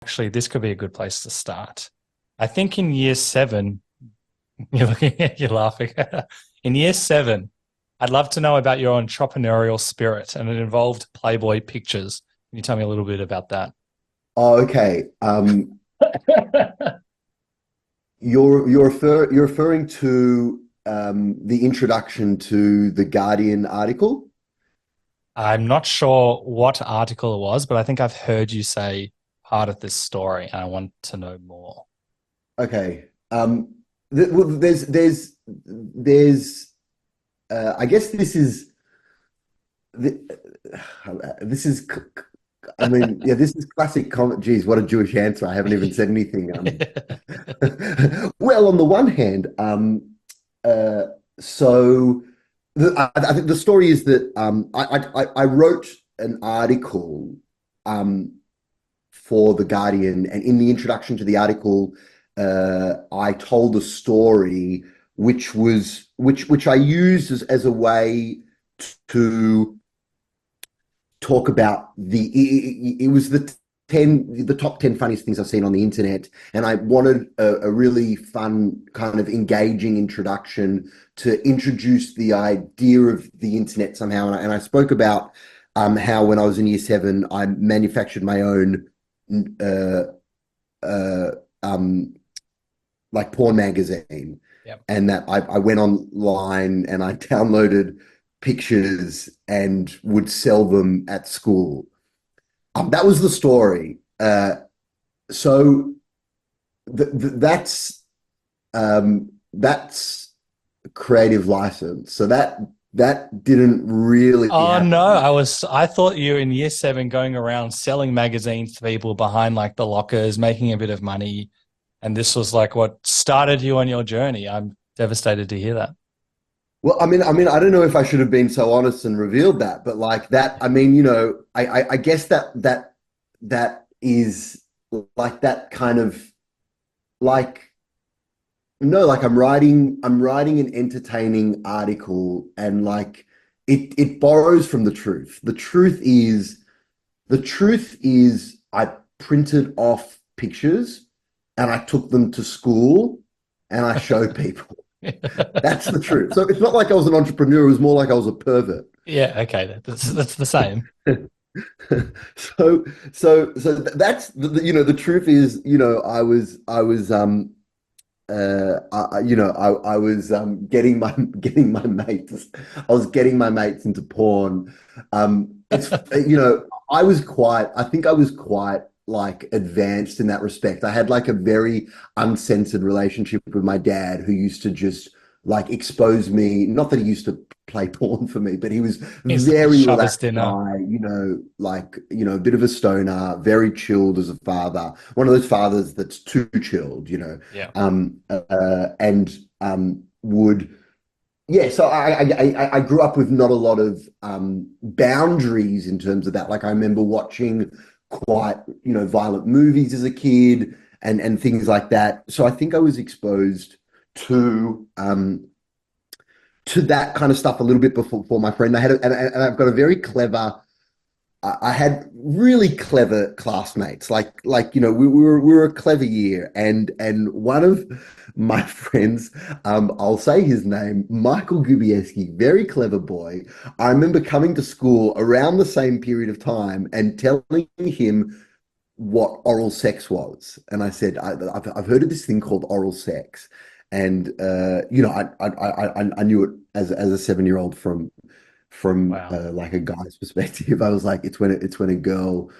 Actually, this could be a good place to start. I think in year seven, you're looking at, you're laughing. In year seven, I'd love to know about your entrepreneurial spirit, and it involved Playboy pictures. Can you tell me a little bit about that? Oh, okay. You're referring to the introduction to the Guardian article. I'm not sure what article it was, but I think I've heard you say part of this story, and I want to know more. Okay. Well, there's I guess th- this is I mean, yeah, this is classic comment. Geez, what a Jewish answer. I haven't even said anything. Well, on the one hand, uh, so I think the story is that I wrote an article um, for The Guardian, and in the introduction to the article, I told a story which I used as a way to talk about it was the top 10 funniest things I've seen on the internet, and I wanted a really fun kind of engaging introduction to introduce the idea of the internet somehow. And I spoke about how when I was in year seven I manufactured my own uh, uh, um, like porn magazine, Yep. and that I went online and I downloaded pictures and would sell them at school. That was the story. So that's creative license. So that didn't really Oh no, happen. I thought you were in year seven going around selling magazines to people behind like the lockers, making a bit of money. And this was like what started you on your journey. I'm devastated to hear that. Well, I don't know if I should have been so honest and revealed that, but like that, I guess that is like that kind of like no, like I'm writing an entertaining article, and like it borrows from the truth. The truth is I printed off pictures and I took them to school and I showed people. That's the truth. So it's not like I was an entrepreneur, it was more like I was a pervert. Yeah, okay. That's the same. That's the truth is, I was getting my mates into porn. It's I think I was quite like advanced in that respect. I had like a very uncensored relationship with my dad, who used to just like expose me. Not that he used to play porn for me, but he was He's like, very shove us relaxed dinner. guy, a bit of a stoner, very chilled as a father. One of those fathers that's too chilled, Yeah. and would yeah. So I grew up with not a lot of boundaries in terms of that. Like I remember watching quite violent movies as a kid, and things like that. So I think I was exposed to to that kind of stuff a little bit before my friend. And I've got a very clever. I had really clever classmates. We were a clever year, and one of my friends, I'll say his name, Michael Gubieski, very clever boy. I remember coming to school around the same period of time and telling him what oral sex was. And I said, I've heard of this thing called oral sex. And I knew it as a 7-year-old from Wow. like a guy's perspective. I was like, it's when a girl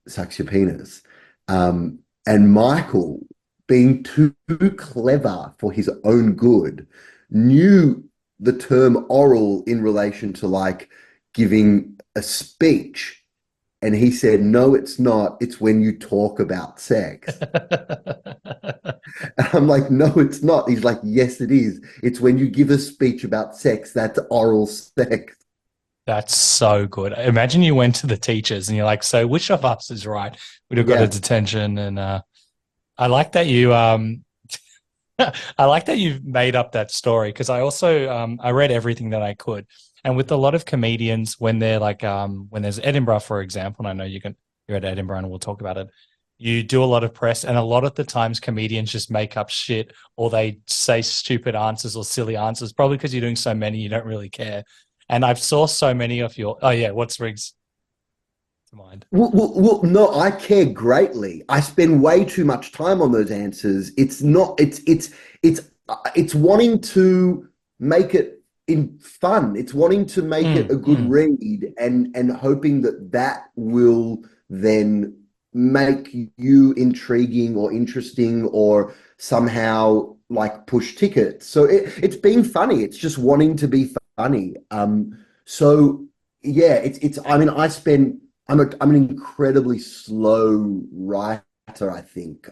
sucks your penis. And Michael, being too clever for his own good, knew the term oral in relation to like giving a speech. And he said, no, it's not. It's when you talk about sex. And I'm like, no, it's not. He's like, yes, it is. It's when you give a speech about sex. That's oral sex. That's so good. Imagine you went to the teachers and you're like, so which of us is right? We'd have got a Yeah. detention. And I like that you I like that you've made up that story, because I also I read everything that I could. And with a lot of comedians, when they're like when there's Edinburgh, for example, and I know you're at Edinburgh and we'll talk about it. you do a lot of press, and a lot of the times comedians just make up shit or they say stupid answers or silly answers, probably because you're doing so many, you don't really care. And I've saw so many of your, oh yeah, what's Riggs to mind? No, I care greatly. I spend way too much time on those answers. It's not. It's wanting to make it in fun. It's wanting to make it a good read, and hoping that that will then make you intriguing or interesting or somehow like push tickets. So it's being funny. It's just wanting to be funny. So yeah, it's. I mean, I'm an incredibly slow writer, I think.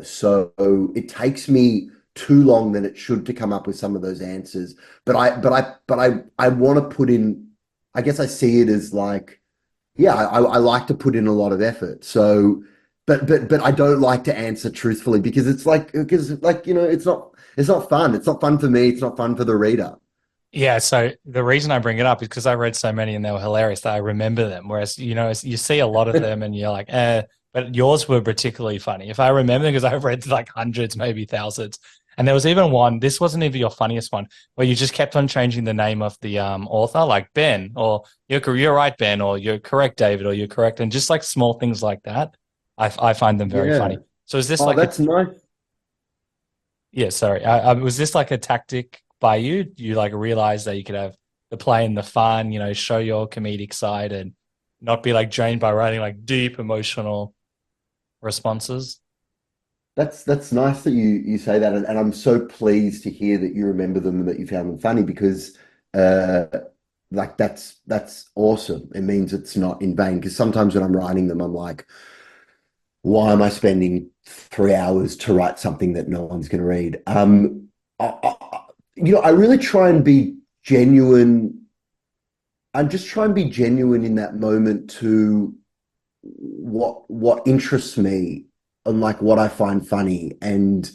So it takes me too long than it should to come up with some of those answers. But I want to put in. I guess I see it as like, yeah, I like to put in a lot of effort. So, but I don't like to answer truthfully because it's like it's not fun. It's not fun for me. It's not fun for the reader. Yeah, so the reason I bring it up is because I read so many and they were hilarious that I remember them. Whereas, you see a lot of them and you're like, but yours were particularly funny. If I remember, because I've read like hundreds, maybe thousands. And there was even one, this wasn't even your funniest one, where you just kept on changing the name of the author, like Ben, or you're right, Ben, or you're correct, David, or you're correct. And just like small things like that, I find them very funny. So is this that's nice. Yeah, sorry. Was this like a tactic by you? You like realize that you could have the play and the fun, show your comedic side and not be like drained by writing like deep emotional responses? That's nice that you say that, and I'm so pleased to hear that you remember them and that you found them funny because like that's awesome. It means it's not in vain because sometimes when I'm writing them, I'm like, why am I spending 3 hours to write something that no one's going to read? I really try and be genuine. I just try and be genuine in that moment to what interests me and like what I find funny. And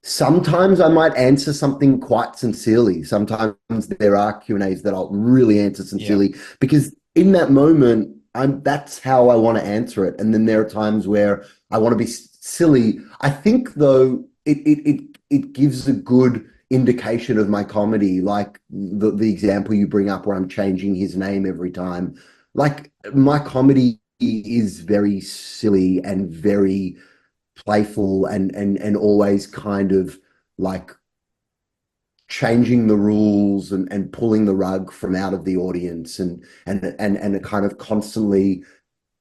sometimes I might answer something quite sincerely. Sometimes there are Q&As that I'll really answer sincerely because in that moment, that's how I want to answer it. And then there are times where I want to be silly. I think though it gives a good indication of my comedy, like the example you bring up where I'm changing his name every time. Like my comedy is very silly and very playful and always kind of like changing the rules and pulling the rug from out of the audience and a kind of constantly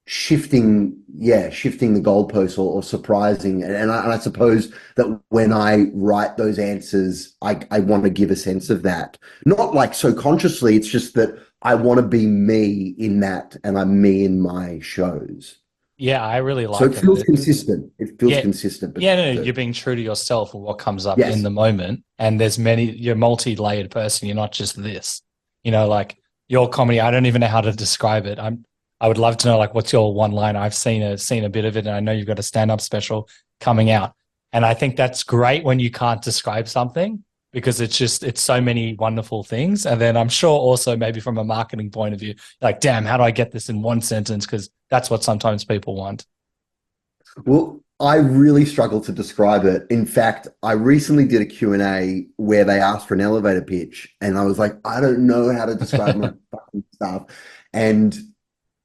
shifting the goalposts or surprising. And I suppose that when I write those answers, I want to give a sense of that. Not like so consciously, it's just that I want to be me in that and I'm me in my shows. Yeah, I really like so it. Feels consistent. It feels consistent. Yeah, no, you're being true to yourself or what comes up in the moment. And you're a multi-layered person. You're not just this. Like your comedy, I don't even know how to describe it. I would love to know like what's your one line. I've seen a bit of it and I know you've got a stand-up special coming out. And I think that's great when you can't describe something because it's so many wonderful things. And then I'm sure also maybe from a marketing point of view, like, damn, how do I get this in one sentence? Because that's what sometimes people want. Well, I really struggle to describe it. In fact, I recently did a Q&A where they asked for an elevator pitch and I was like, I don't know how to describe my fucking stuff. And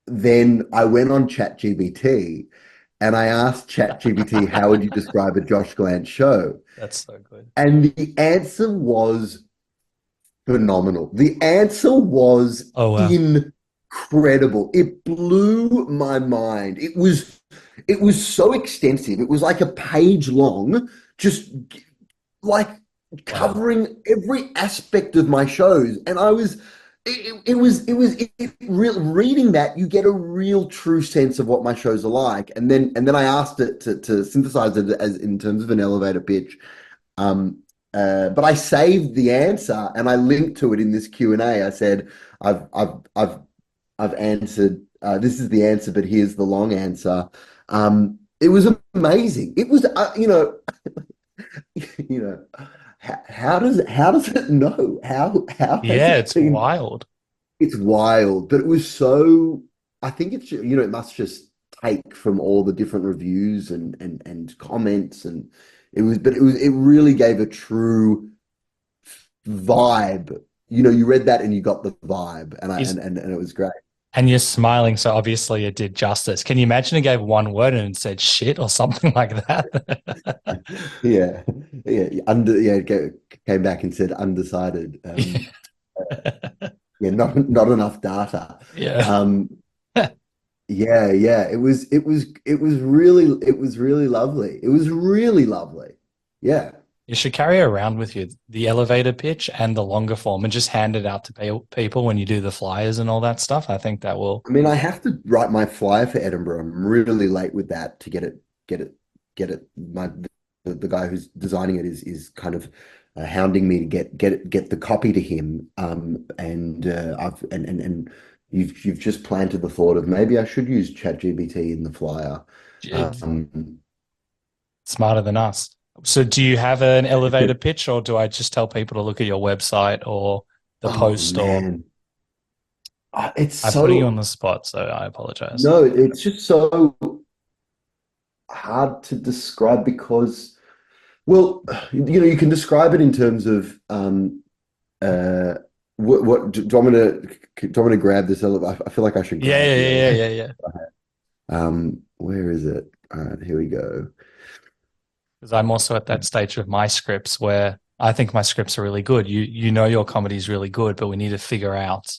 then I went on ChatGPT and I asked ChatGPT, how would you describe a Josh Glanc show? That's so good. And the answer was phenomenal. The answer was incredible. It blew my mind. It was so extensive. It was like a page long, just like covering every aspect of my shows. And I was reading that, you get a real true sense of what my shows are like. And then I asked it to synthesize it as in terms of an elevator pitch. But I saved the answer and I linked to it in this Q&A. I said, I've answered, this is the answer, but here's the long answer. It was amazing. It was, how does it know? How it's wild. It's wild, but it was so, I think it's, it must just take from all the different reviews and comments, and it really gave a true vibe. You read that and you got the vibe, and it was great. And you're smiling, so obviously it did justice. Can you imagine it gave one word and it said shit or something like that? Yeah, came back and said undecided. Yeah, not enough data. Yeah. Yeah. It was really lovely. It was really lovely. Yeah. You should carry around with you the elevator pitch and the longer form and just hand it out to people when you do the flyers and all that stuff. I think that will. I mean, I have to write my flyer for Edinburgh. I'm really late with that to get it. The guy who's designing it is kind of hounding me to get the copy to him. I've and you've just planted the thought of maybe I should use ChatGPT in the flyer. Um, Smarter than us. So do you have an elevator pitch, or do I just tell people to look at your website or the oh post? Or man, it's I'm putting you on so the spot, so I apologize. no, it's just so hard to describe because, well, you can describe it in terms of uh, what do you want me to grab this? I feel like I should Yeah, grab yeah, the yeah, elevator. yeah, yeah, yeah. Where is it? All right, here we go. Because I'm also at that stage of my scripts where I think my scripts are really good. You know your comedy is really good, but we need to figure out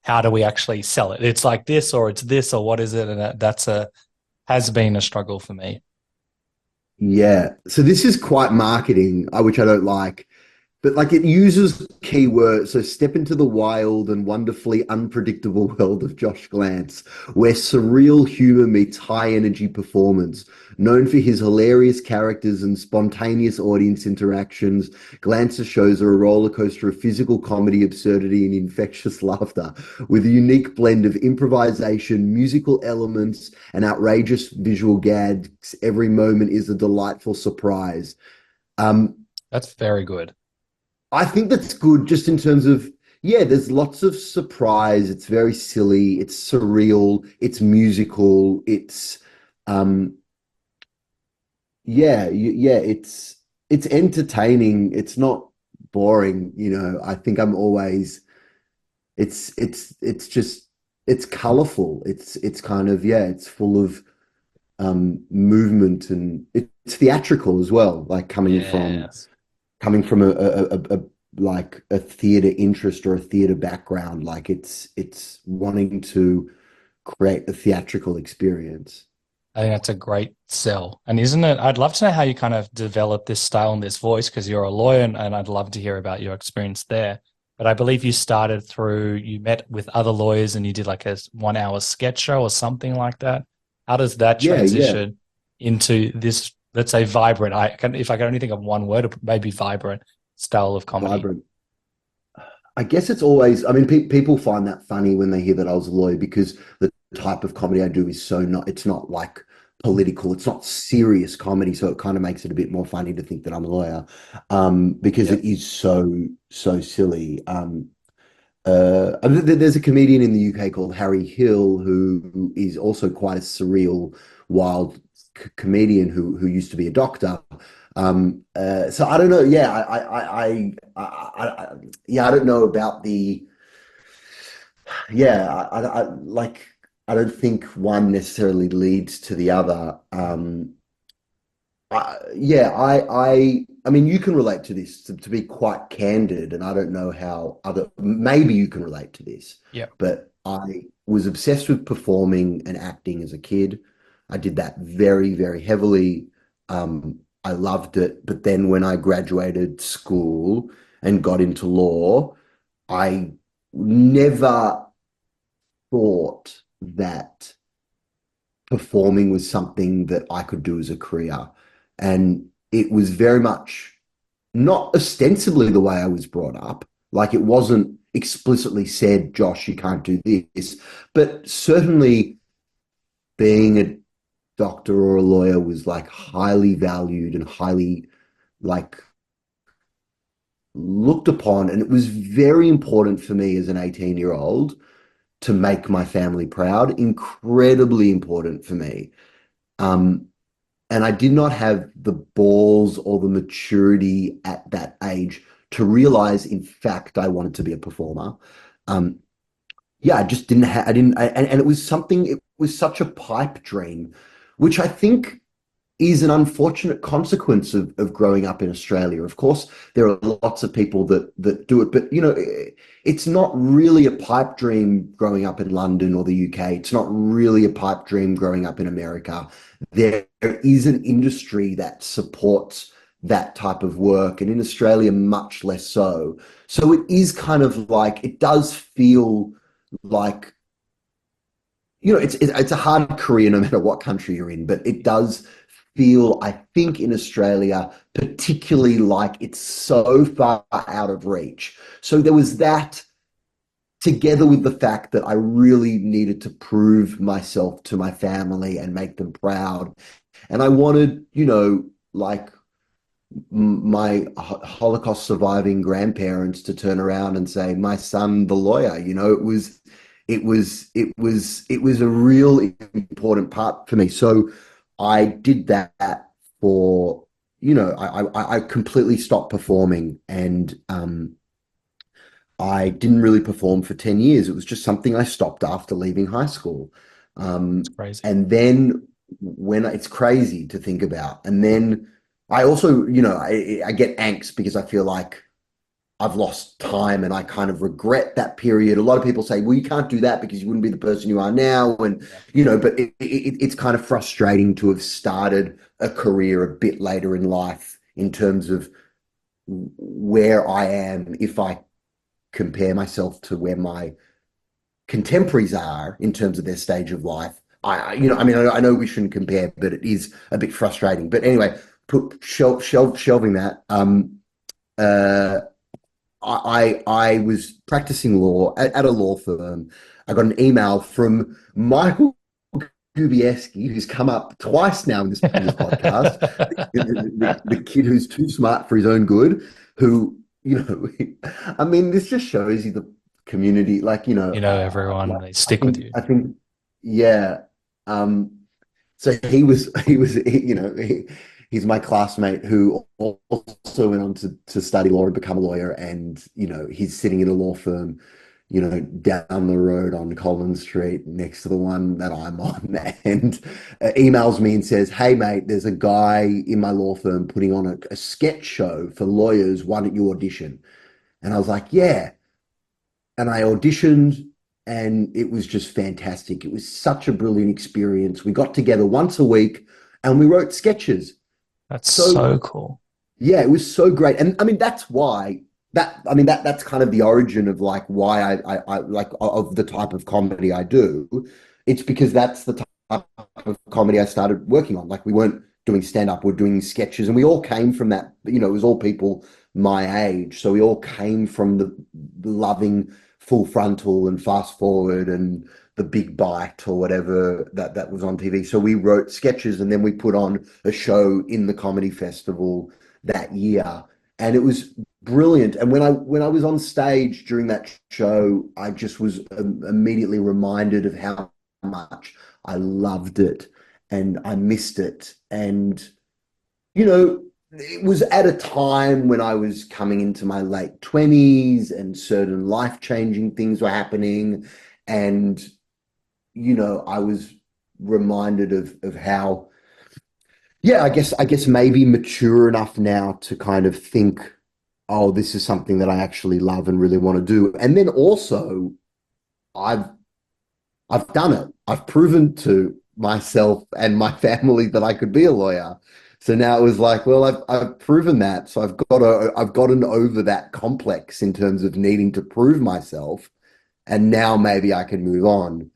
how do we actually sell it. It's like this, or it's this, or what is it? And that's has been a struggle for me. Yeah. So this is quite marketing, which I don't like. But like it uses keywords, so step into the wild and wonderfully unpredictable world of Josh Glanc, where surreal humor meets high energy performance. Known for his hilarious characters and spontaneous audience interactions, Glance's shows are a roller coaster of physical comedy, absurdity, and infectious laughter, with a unique blend of improvisation, musical elements, and outrageous visual gags. Every moment is a delightful surprise. Um, That's very good. I think that's good just in terms of, yeah, there's lots of surprise. It's very silly. It's surreal. It's musical. Um, it's entertaining. It's not boring. I think I'm always, it's just, it's colorful. It's kind of, yeah, it's full of, movement, and it's theatrical as well, like Yes. coming from like a theater interest or a theater background, like it's wanting to create a theatrical experience. I think that's a great sell. And isn't it? I'd love to know how you kind of develop this style and this voice because you're a lawyer, and I'd love to hear about your experience there. But I believe you started through, you met with other lawyers and you did like a 1 hour sketch show or something like that. How does that Yeah, transition into this, let's say, vibrant? If I can only think of one word, maybe vibrant style of comedy. vibrant. I guess it's always, I mean, people find that funny when they hear that I was a lawyer because the type of comedy I do is it's not like political, it's not serious comedy. So it kind of makes it a bit more funny to think that I'm a lawyer, because Yeah. it is so silly. There's a comedian in the UK called Harry Hill who is also quite a surreal, wild comedian who used to be a doctor. So I don't know. Yeah, yeah, I don't know about the. Yeah, like I don't think one necessarily leads to the other. Yeah, I mean, you can relate to this to be quite candid, and I don't know how maybe you can relate to this, Yeah. but I was obsessed with performing and acting as a kid. I did that very, very heavily. I loved it, but then when I graduated school and got into law, I never thought that performing was something that I could do as a career. And it was very much not ostensibly the way I was brought up. Like it wasn't explicitly said, Josh, you can't do this. But certainly being a doctor or a lawyer was like highly valued and highly like looked upon. And it was very important for me as an 18-year-old to make my family proud, incredibly important for me. Um, and I did not have the balls or the maturity at that age to realize, in fact, I wanted to be a performer. Um, yeah, I just didn't have, I didn't, and it was something, it was such a pipe dream, which I think is an unfortunate consequence of growing up in Australia. Of course, there are lots of people that do it, but it's not really a pipe dream growing up in London or the UK. It's not really a pipe dream growing up in America. There is an industry that supports that type of work, and in Australia, much less so. So it is kind of like, it does feel like, it's a hard career no matter what country you're in, but it does feel, I think, in Australia, particularly like it's so far out of reach. So there was that, together with the fact that I really needed to prove myself to my family and make them proud. And I wanted, like my Holocaust surviving grandparents to turn around and say, "My son, the lawyer." It was a real important part for me. So I did that for, I completely stopped performing, and I didn't really perform for 10 years. It was just something I stopped after leaving high school. It's crazy. And then it's crazy to think about. And then I also, I get angst because I feel like I've lost time and I kind of regret that period. A lot of people say, well, you can't do that because you wouldn't be the person you are now. And, but it's kind of frustrating to have started a career a bit later in life in terms of where I am if I compare myself to where my contemporaries are in terms of their stage of life. I know we shouldn't compare, but it is a bit frustrating. But anyway, shelving that. I was practicing law at a law firm. I got an email from Michael Gubieski, who's come up twice now in this podcast. The kid who's too smart for his own good, who, I mean, this just shows you the community, Everyone, they stick with you. I think, yeah. So he's my classmate who also went on to study law and become a lawyer. And, he's sitting in a law firm, down the road on Collins Street next to the one that I'm on, and emails me and says, "Hey, mate, there's a guy in my law firm putting on a sketch show for lawyers. Why don't you audition?" And I was like, "Yeah." And I auditioned, and it was just fantastic. It was such a brilliant experience. We got together once a week and we wrote sketches. That's so cool. Yeah, it was so great. And I mean, that's kind of the origin of like why I like of the type of comedy I do. It's because that's the type of comedy I started working on. Like, we weren't doing stand-up, we're doing sketches, and we all came from that, it was all people my age. So we all came from the loving Full Frontal and Fast Forward and The Big Bite or whatever that was on TV. So we wrote sketches, and then we put on a show in the comedy festival that year, and it was brilliant. And when I was on stage during that show, I just was immediately reminded of how much I loved it and I missed it. And it was at a time when I was coming into my late 20s and certain life-changing things were happening. And, I was reminded of how, yeah, I guess maybe mature enough now to kind of think, oh, this is something that I actually love and really want to do. And then also I've done it. I've proven to myself and my family that I could be a lawyer. So now it was like, well, I've proven that. So I've gotten over that complex in terms of needing to prove myself. And now maybe I can move on.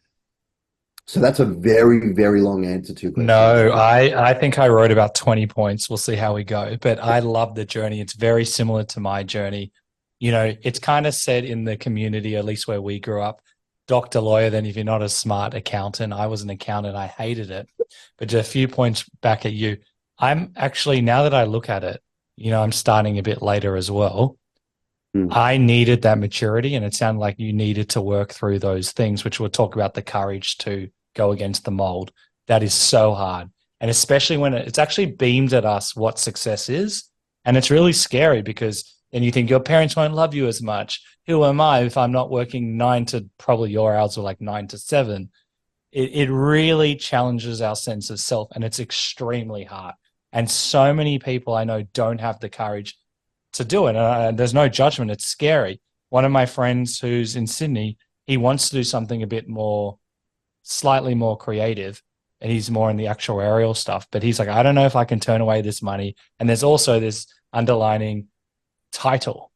So that's a very, very long answer to your question. No, I think I wrote about 20 points. We'll see how we go. But I love the journey. It's very similar to my journey. It's kind of said in the community, at least where we grew up, doctor, lawyer, then if you're not a smart accountant. I was an accountant. I hated it. But just a few points back at you. I'm actually, now that I look at it, I'm starting a bit later as well. Mm. I needed that maturity, and it sounded like you needed to work through those things, which we'll talk about the courage to go against the mold. That is so hard. And especially when it's actually beamed at us what success is. And it's really scary because then you think your parents won't love you as much. Who am I if I'm not working nine to probably your hours are like 9 to 7? It really challenges our sense of self, and it's extremely hard. And so many people I know don't have the courage to do it. And there's no judgment. It's scary. One of my friends who's in Sydney, he wants to do something a bit more, slightly more creative, and he's more in the actuarial stuff. But he's like, I don't know if I can turn away this money. And there's also this underlining title.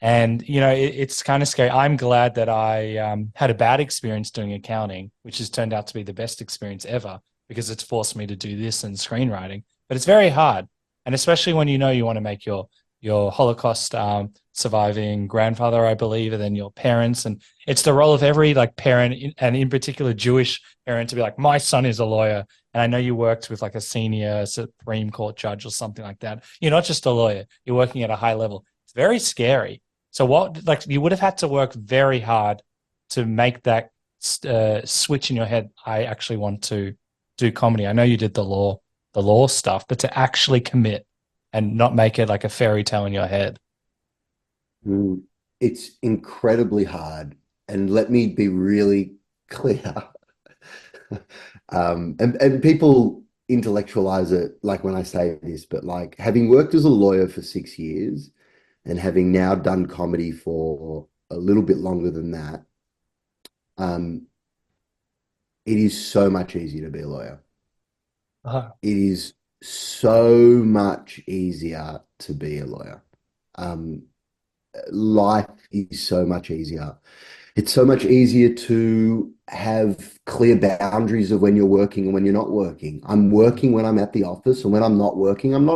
And, it's kind of scary. I'm glad that I had a bad experience doing accounting, which has turned out to be the best experience ever because it's forced me to do this and screenwriting. But it's very hard. And especially when you want to make your Holocaust surviving grandfather, I believe, and then your parents. And it's the role of every parent, and in particular Jewish parent, to be like, my son is a lawyer. And I know you worked with a senior Supreme Court judge or something like that. You're not just a lawyer, you're working at a high level. It's very scary. So you would have had to work very hard to make that switch in your head. I actually want to do comedy. I know you did the law stuff, but to actually commit and not make it like a fairy tale in your head. It's incredibly hard. And let me be really clear. And people intellectualize it when I say this, but having worked as a lawyer for 6 years and having now done comedy for a little bit longer than that, it is so much easier to be a lawyer. Uh-huh. It is so much easier to be a lawyer. Life is so much easier. It's so much easier to have clear boundaries of when you're working and when you're not working. I'm working when I'm at the office, and when I'm not working, when I'm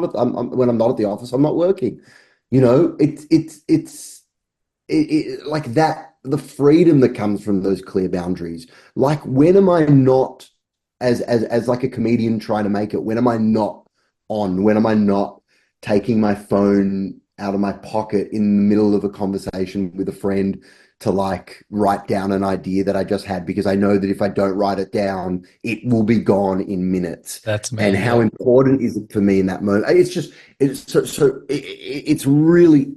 not at the office, I'm not working. Like that, the freedom that comes from those clear boundaries. Like, when am I not, as like a comedian trying to make it, when am I not on? When am I not taking my phone out of my pocket in the middle of a conversation with a friend to write down an idea that I just had, because I know that if I don't write it down, it will be gone in minutes. That's me. And how important is it for me in that moment? It's really,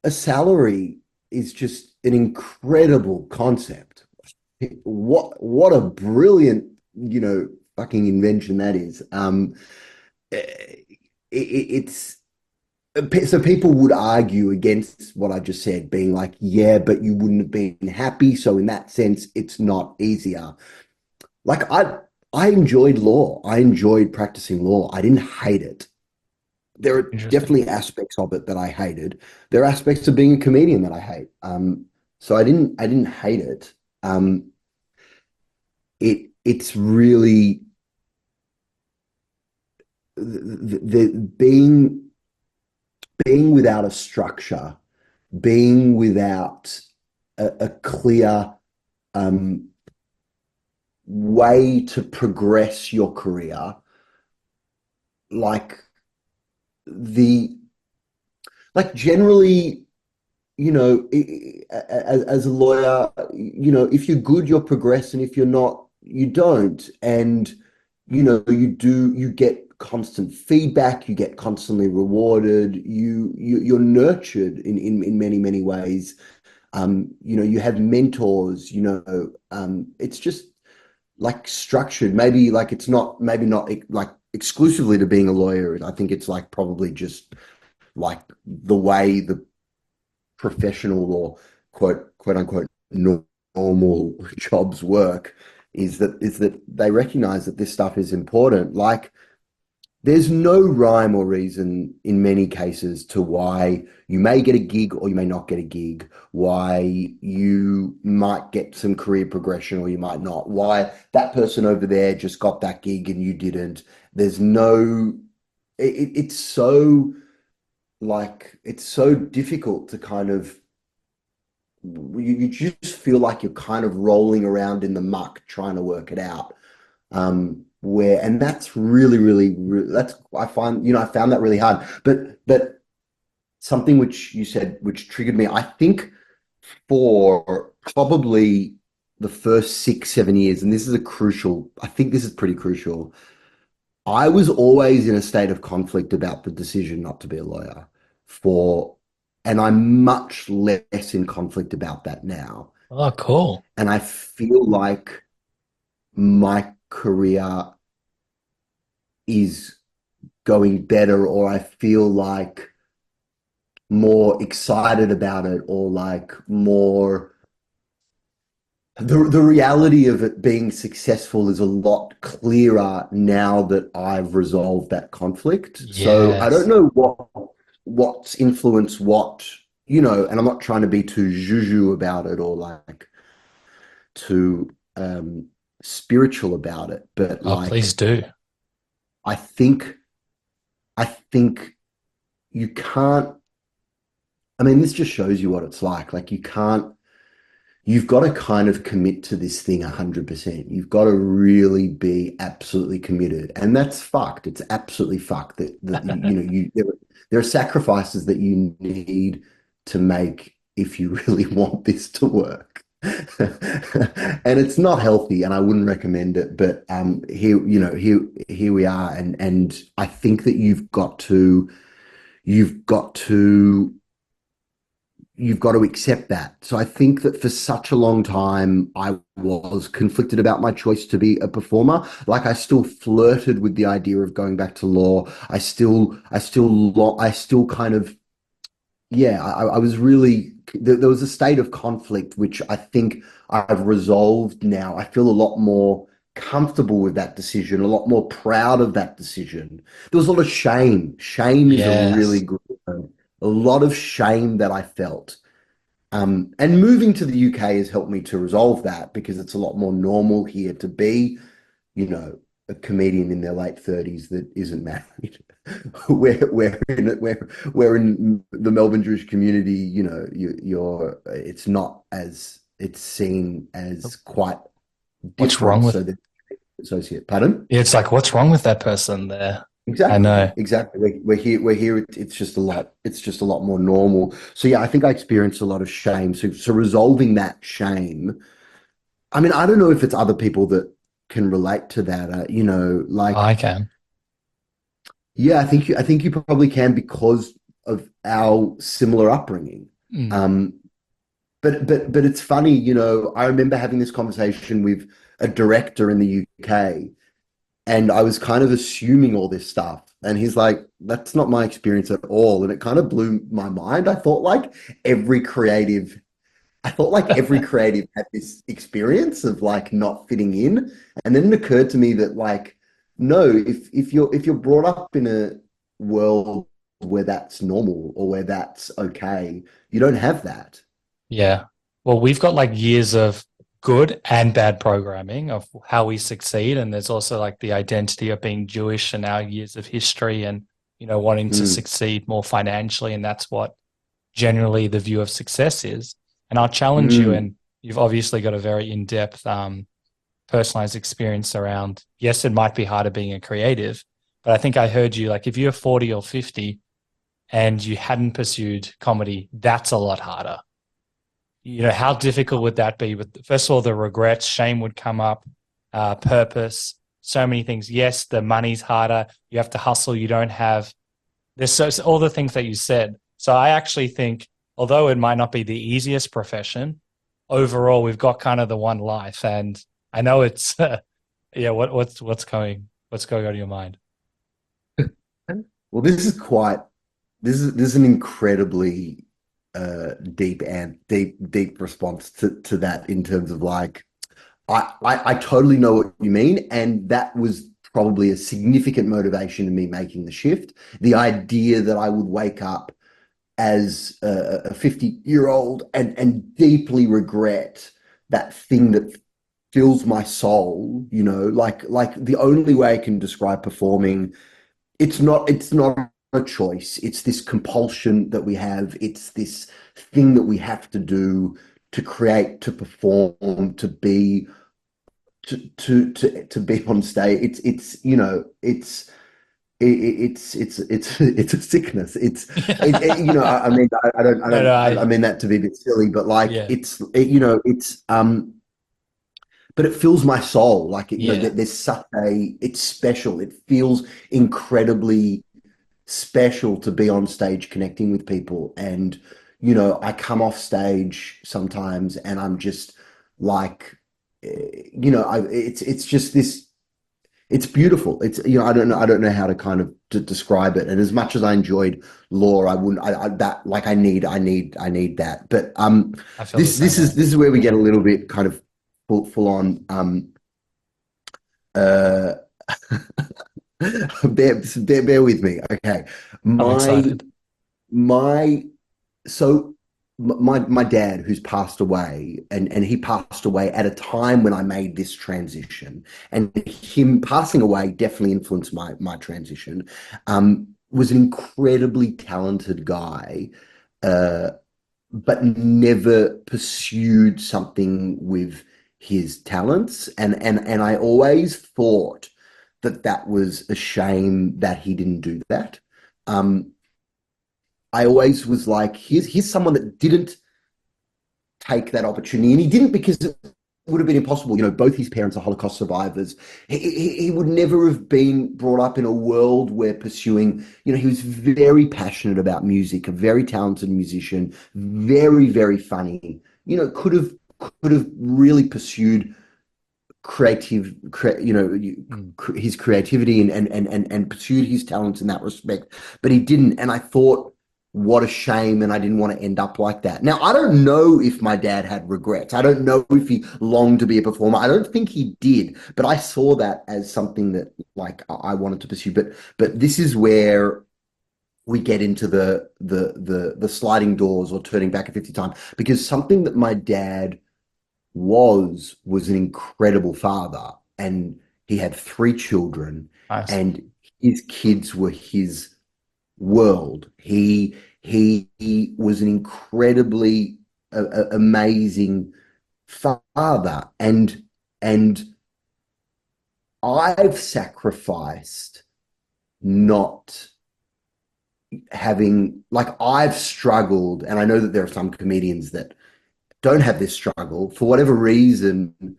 a salary is just an incredible concept. What a brilliant, fucking invention that is. So people would argue against what I just said, being like, yeah, but you wouldn't have been happy. So in that sense, it's not easier. I enjoyed law. I enjoyed practicing law. I didn't hate it. There are definitely aspects of it that I hated. There are aspects of being a comedian that I hate. So I didn't hate it. It's really being without a structure, being without a clear way to progress your career, generally, as a lawyer, if you're good, you'll progress, and if you're not, you don't. And you get constant feedback, you get constantly rewarded, you're nurtured in many ways. You have mentors, it's just structured. Maybe it's not, maybe not exclusively to being a lawyer. I think it's probably just the way the professional or quote unquote normal jobs work is that they recognize that this stuff is important. There's no rhyme or reason in many cases to why you may get a gig or you may not get a gig, why you might get some career progression or you might not, why that person over there just got that gig and you didn't. There's no, it's so difficult to kind of, you just feel like you're kind of rolling around in the muck trying to work it out. where, and that's really, that's, I find, I found that really hard. But something which you said, which triggered me, I think for probably the first 6, 7 years, and this is I think this is pretty crucial. I was always in a state of conflict about the decision not to be a lawyer for, and I'm much less in conflict about that now. Oh, cool. And I feel like my career is going better, or I feel like more excited about it, or like more the reality of it being successful is a lot clearer now that I've resolved that conflict. So I don't Yes. know what's influenced what, and I'm not trying to be too juju about it, or like too spiritual about it, but Oh, please like do. I think I think you can't, I mean, this just shows you what it's like. Like you can't, you've got to kind of commit to this thing 100%. You've got to really be absolutely committed. And that's fucked. It's absolutely fucked that there are sacrifices that you need to make if you really want this to work. And it's not healthy, and I wouldn't recommend it. But here we are, and I think that you've got to you've got to accept that. So I think that for such a long time, I was conflicted about my choice to be a performer. Like I still flirted with the idea of going back to law. I still kind of, yeah, I was really, there was a state of conflict, which I think I've resolved now. I feel a lot more comfortable with that decision, a lot more proud of that decision. There was a lot of shame. Shame is a really Yes. good word. A lot of shame that I felt. And moving to the UK has helped me to resolve that because it's a lot more normal here to be, you know, a comedian in their late 30s that isn't married. We're in the Melbourne Jewish community, it's not as, it's seen as quite What's wrong different. with So the associate, pardon? it's like what's wrong with that person there? I Exactly, know. exactly. We're here. It's just a lot. It's just a lot more normal. So yeah, I think I experienced a lot of shame. So resolving that shame. I mean, I don't know if it's other people that can relate to that. I can. Yeah, I think you probably can because of our similar upbringing. Mm. Um, but it's funny. I remember having this conversation with a director in the UK. And I was kind of assuming all this stuff. And he's like, that's not my experience at all. And it kind of blew my mind. Every creative, I thought like every creative had this experience of like not fitting in. And then it occurred to me that like, no, if you're brought up in a world where that's normal or where that's okay, you don't have that. Yeah. Well, we've got like years of good and bad programming of how we succeed. And there's also like the identity of being Jewish and our years of history and, wanting to Mm, succeed more financially. And that's what generally the view of success is. And I'll challenge you. mm, And you've obviously got a very in depth, personalized experience around, yes, it might be harder being a creative, but I think I heard you like if you're 40 or 50 and you hadn't pursued comedy, that's a lot harder. How difficult would that be? With first of all, the regrets, shame would come up, purpose, so many things. Yes, the money's harder. You have to hustle. You don't have there's so all the things that you said. So I actually think, although it might not be the easiest profession, overall we've got kind of the one life, and I know it's yeah. What's going on in your mind? Well, this is an incredibly deep and deep response to that in terms of like I totally know what you mean, and that was probably a significant motivation in me making the shift. The idea that I would wake up as a 50-year-old and deeply regret that thing that fills my soul, like the only way I can describe performing, it's not a choice. It's this compulsion that we have. It's this thing that we have to do to create, to perform, to be. to be on stage. It's you know it's a sickness. You know, I mean, No, no, I mean that to be a bit silly, but like yeah, you know, but it fills my soul. Like, you know, yeah. there's such it's special. It feels incredibly special to be on stage connecting with people. And, you know, I come off stage sometimes and I'm just like, you know, it's just this, it's beautiful. It's, you know, I don't know how to kind of to describe it. And as much as I enjoyed Law, I wouldn't, that like I need that. But I feel the same way. this is where we get a little bit kind of full on uh bear with me. Okay. I'm My excited. my so my dad, who's passed away, and he passed away at a time when I made this transition, and him passing away definitely influenced my transition. Was an incredibly talented guy, uh, but never pursued something with his talents, and I always thought that that was a shame that he didn't do that. Um, I always was like, here's someone that didn't take that opportunity, and he didn't because it would have been impossible. You know, both his parents are Holocaust survivors. He would never have been brought up in a world where pursuing. You know, he was very passionate about music, a very talented musician, very funny. You know, could have really pursued you know, Mm. his creativity and pursued his talents in that respect, but he didn't. And I thought, what a shame, and I didn't want to end up like that. Now, I don't know if my dad had regrets. I don't know if he longed to be a performer. I don't think he did, but I saw that as something that like I wanted to pursue. But this is where we get into the sliding doors or turning back a 50 times, because something that my dad was an incredible father, and he had three children, Nice. and his kids were his world. He was an incredibly amazing father, and I've sacrificed not having, like, I've struggled, and I know that there are some comedians that don't have this struggle for whatever reason.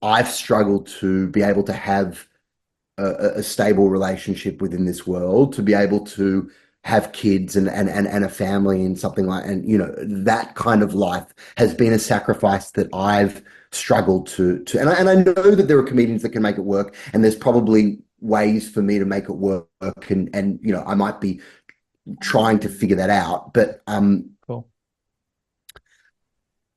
I've struggled to be able to have a stable relationship within this world, to be able to have kids and a family and something like, and you know, that kind of life has been a sacrifice that I've struggled to, and I know that there are comedians that can make it work, and there's probably ways for me to make it work, and you know, I might be trying to figure that out, Cool.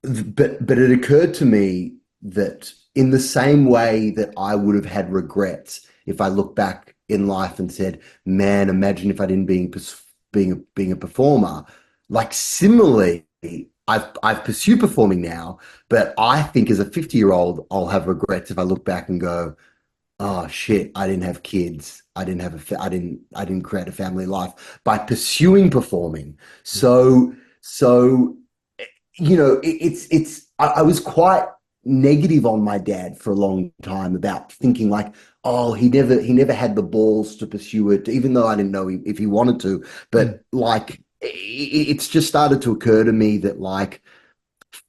but it occurred to me that in the same way that I would have had regrets if I look back in life and said, "Man, imagine if I didn't being a performer." Like, similarly, I've pursued performing now, but I think as a 50-year-old, I'll have regrets if I look back and go, "Oh shit, I didn't have kids. I didn't have I didn't create a family life by pursuing performing." So you know, I was quite negative on my dad for a long time about thinking like, oh, he never had the balls to pursue it, even though I didn't know if he wanted to. Mm. But like, it's just started to occur to me that like,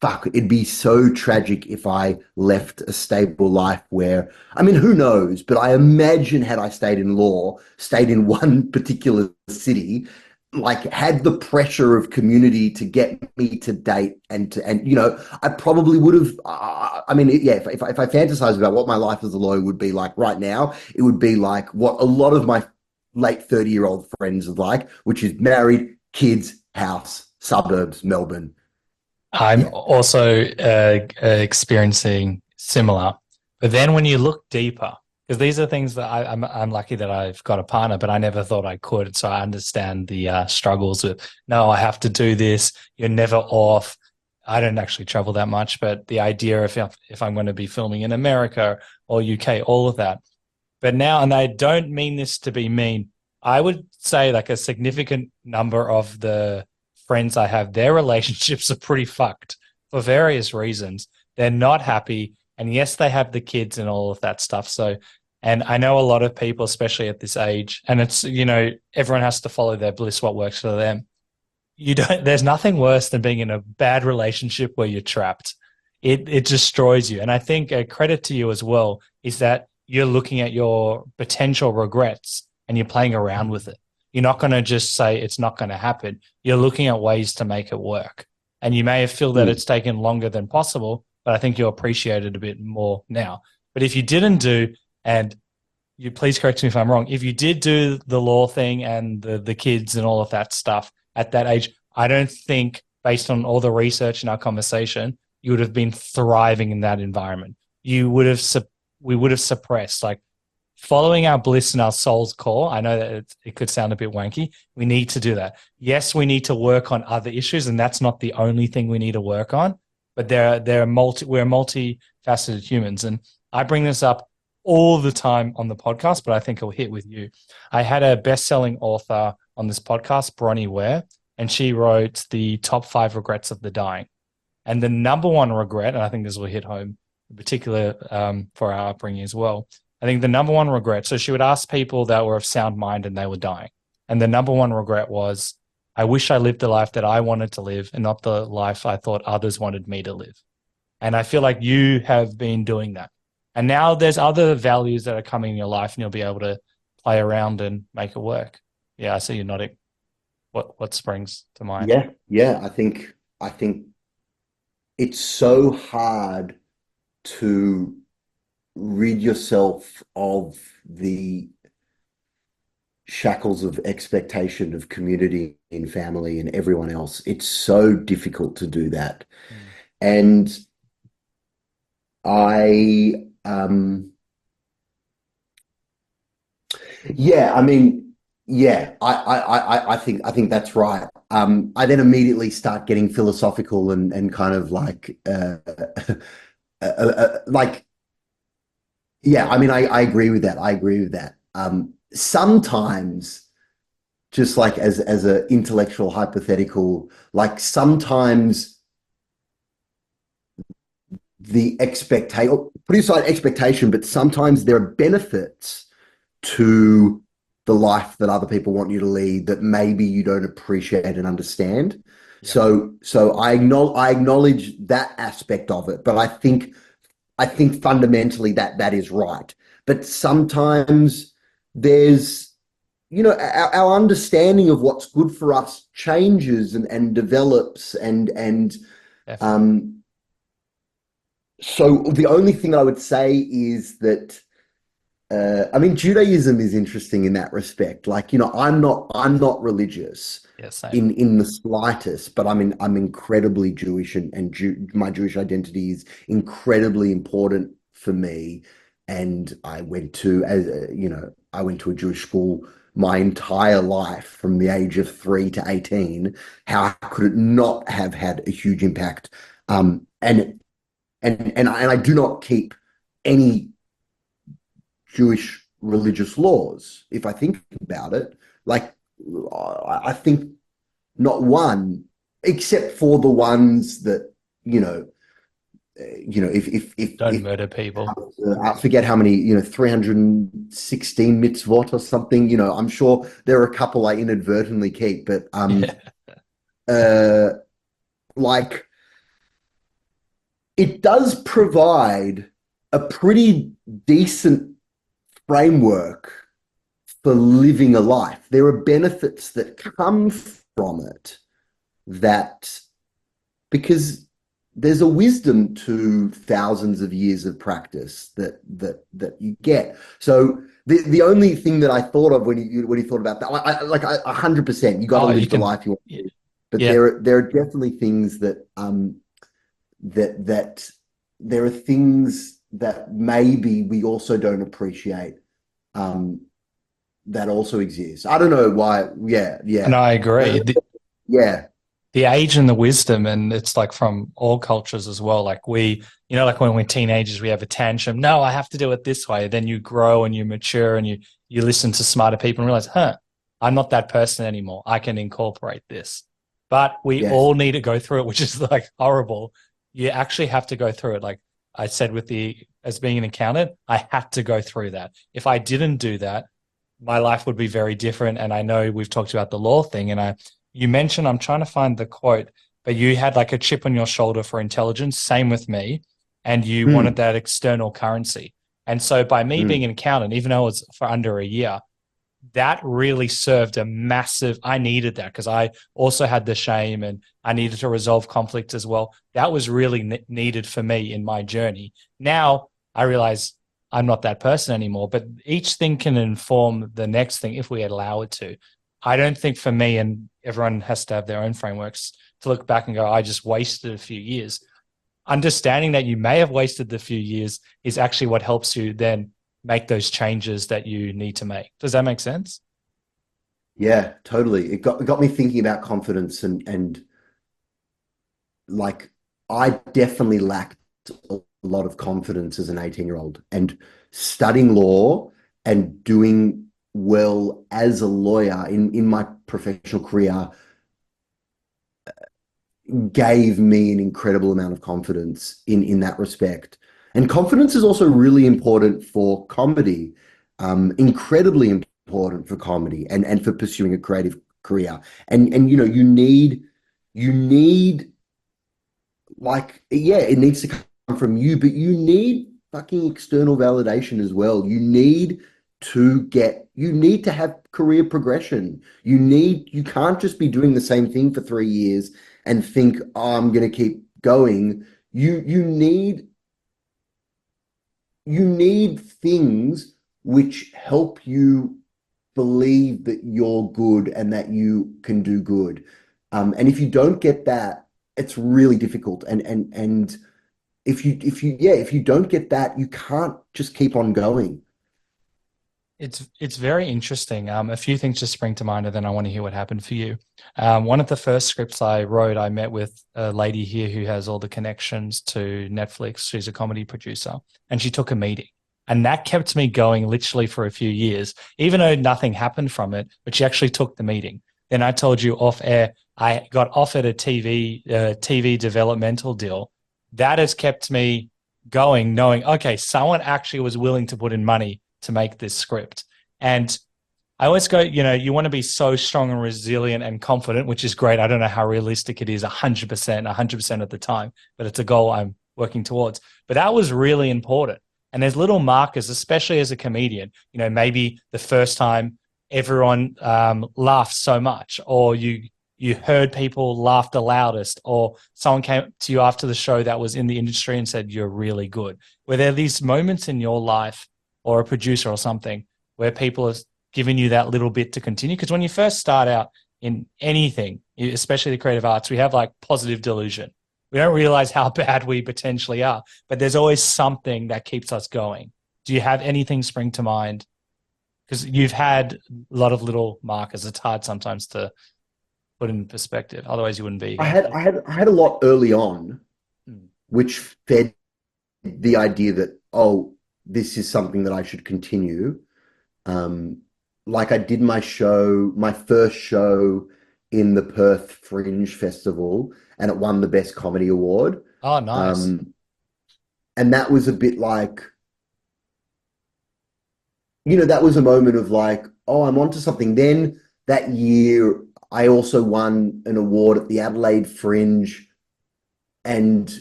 fuck, it'd be so tragic if I left a stable life where, I mean, who knows? But I imagine had I stayed in law, stayed in one particular city, like had the pressure of community to get me to date and you know, I probably would have. I mean, yeah, if I fantasize about what my life as a lawyer would be like right now, it would be like what a lot of my late 30-year-old friends are like, which is married, kids, house, suburbs, Melbourne. I'm Yeah. also experiencing similar. But then when you look deeper, because these are things that I'm lucky that I've got a partner, but I never thought I could. So I understand the struggles with, no, I have to do this. You're never off. I don't actually travel that much, but the idea of if I'm going to be filming in America or UK, all of that. But now, and I don't mean this to be mean, I would say like a significant number of the friends I have, their relationships are pretty fucked for various reasons. They're not happy. And yes, they have the kids and all of that stuff. So, and I know a lot of people, especially at this age, and it's, everyone has to follow their bliss, what works for them. There's nothing worse than being in a bad relationship where you're trapped. It destroys you. And I think a credit to you as well is that you're looking at your potential regrets and you're playing around with it. You're not going to just say it's not going to happen. You're looking at ways to make it work. And you may feel that it's taken longer than possible, but I think you'll appreciate it a bit more now. But if you didn't do, and you please correct me if I'm wrong, if you did do the law thing and the kids and all of that stuff at that age, I don't think, based on all the research in our conversation, you would have been thriving in that environment. We would have suppressed, like, following our bliss and our soul's core. I know that it could sound a bit wanky. We need to do that. Yes, we need to work on other issues, and that's not the only thing we need to wear on. But we're multifaceted humans, and I bring this up all the time on the podcast, but I think it'll hit with you. I had a best-selling author on this podcast, Bronnie Ware, and she wrote the top 5 regrets of the dying. And the number one regret, and I think this will hit home in particular for our upbringing as well, I think the number one regret, so she would ask people that were of sound mind and they were dying. And the number one regret was, I wish I lived the life that I wanted to live and not the life I thought others wanted me to live. And I feel like you have been doing that. And now there's other values that are coming in your life and you'll be able to play around and make it work. Yeah, I see you nodding. What springs to mind? Yeah. I think it's so hard to rid yourself of the shackles of expectation of community and family and everyone else. It's so difficult to do that. And I think that's right. I then immediately start getting philosophical and kind of like I agree with that. Sometimes, just like as an intellectual hypothetical, like sometimes the put aside expectation, but sometimes there are benefits to the life that other people want you to lead that maybe you don't appreciate and understand. Yeah. So I acknowledge that aspect of it, but I think fundamentally that is right. But sometimes there's, our understanding of what's good for us changes and develops and so the only thing I would say is that Judaism is interesting in that respect. Like, I'm not religious in the slightest, but I'm incredibly Jewish and my Jewish identity is incredibly important for me. And I went to a Jewish school my entire life from the age of 3 to 18. How could it not have had a huge impact? And I do not keep any Jewish religious laws. If I think about it, like, I think not one, except for the ones that, if don't murder people. I forget how many, 316 mitzvot or something, I'm sure there are a couple I inadvertently keep, but like, it does provide a pretty decent framework for living a life. There are benefits that come from it because there's a wisdom to thousands of years of practice that you get. So the only thing that I thought of when you thought about that, I 100%, you got to live the life you want to live. But there are definitely things that there are things that maybe we also don't appreciate that also exist. I don't know why. Yeah. And I agree. The age and the wisdom, and it's like from all cultures as well. Like like when we're teenagers, we have a tantrum. No, I have to do it this way. Then you grow and you mature and you listen to smarter people and realize, I'm not that person anymore. I can incorporate this. But we all need to go through it, which is like horrible. You actually have to go through it. Like, I said as being an accountant, I had to go through that. If I didn't do that, my life would be very different. And I know we've talked about the law thing, and you mentioned, I'm trying to find the quote, but you had like a chip on your shoulder for intelligence. Same with me, and you wanted Mm, that external currency. And so by me being mm. an accountant, even though it was for under a year, that really served a massive, I needed that because I also had the shame and I needed to resolve conflict as well. That was really needed for me in my journey. Now I realize I'm not that person anymore, but each thing can inform the next thing if we allow it to. I don't think for me, and everyone has to have their own frameworks, to look back and go, I just wasted a few years. Understanding that you may have wasted the few years is actually what helps you then make those changes that you need to make. Does that make sense? Yeah, totally. It got me thinking about confidence and like I definitely lacked a lot of confidence as an 18-year-old, and studying law and doing well as a lawyer in my professional career gave me an incredible amount of confidence in that respect. And confidence is also really important for comedy, incredibly important for comedy and for pursuing a creative career. And you need like, yeah, it needs to come from you, but you need fucking external validation as well. You need to have career progression. You can't just be doing the same thing for 3 years and think, oh, I'm going to keep going. You need things which help you believe that you're good and that you can do good. And if you don't get that, it's really difficult. And if you don't get that, you can't just keep on going. It's very interesting. A few things just spring to mind, and then I want to hear what happened for you. One of the first scripts I wrote, I met with a lady here who has all the connections to Netflix. She's a comedy producer, and she took a meeting. And that kept me going literally for a few years, even though nothing happened from it, but she actually took the meeting. Then I told you off air, I got offered a TV developmental deal. That has kept me going, knowing, okay, someone actually was willing to put in money to make this script. And I always go, you want to be so strong and resilient and confident, which is great. I don't know how realistic it is 100% of the time, but it's a goal I'm working towards. But that was really important. And there's little markers, especially as a comedian, maybe the first time everyone laughed so much, or you heard people laugh the loudest, or someone came to you after the show that was in the industry and said, you're really good. Were there these moments in your life, or a producer or something, where people are giving you that little bit to continue? Because when you first start out in anything, especially the creative arts, we have like positive delusion. We don't realize how bad we potentially are, but there's always something that keeps us going. Do you have anything spring to mind? Because you've had a lot of little markers. It's hard sometimes to put in perspective. Otherwise, you wouldn't be I here. had I had I had a lot early on, Mm. which fed the idea that, oh, this is something that I should continue. Um, like I did my first show in the Perth Fringe Festival, and it won the Best Comedy Award. Oh, nice. Um, and that was a bit like, that was a moment of like, oh, I'm onto something. Then that year, I also won an award at the Adelaide Fringe, and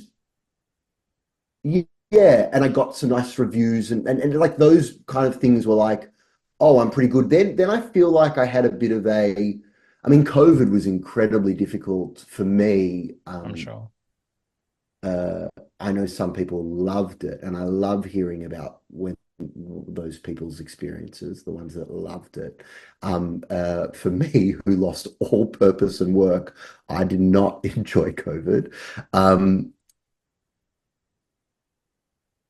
yeah, and I got some nice reviews, and like those kind of things were like, oh, I'm pretty good. Then I feel like I had a bit of I mean, COVID was incredibly difficult for me. I'm sure. Uh, I know some people loved it, and I love hearing about when those people's experiences, the ones that loved it. For me, who lost all purpose and work, I did not enjoy COVID.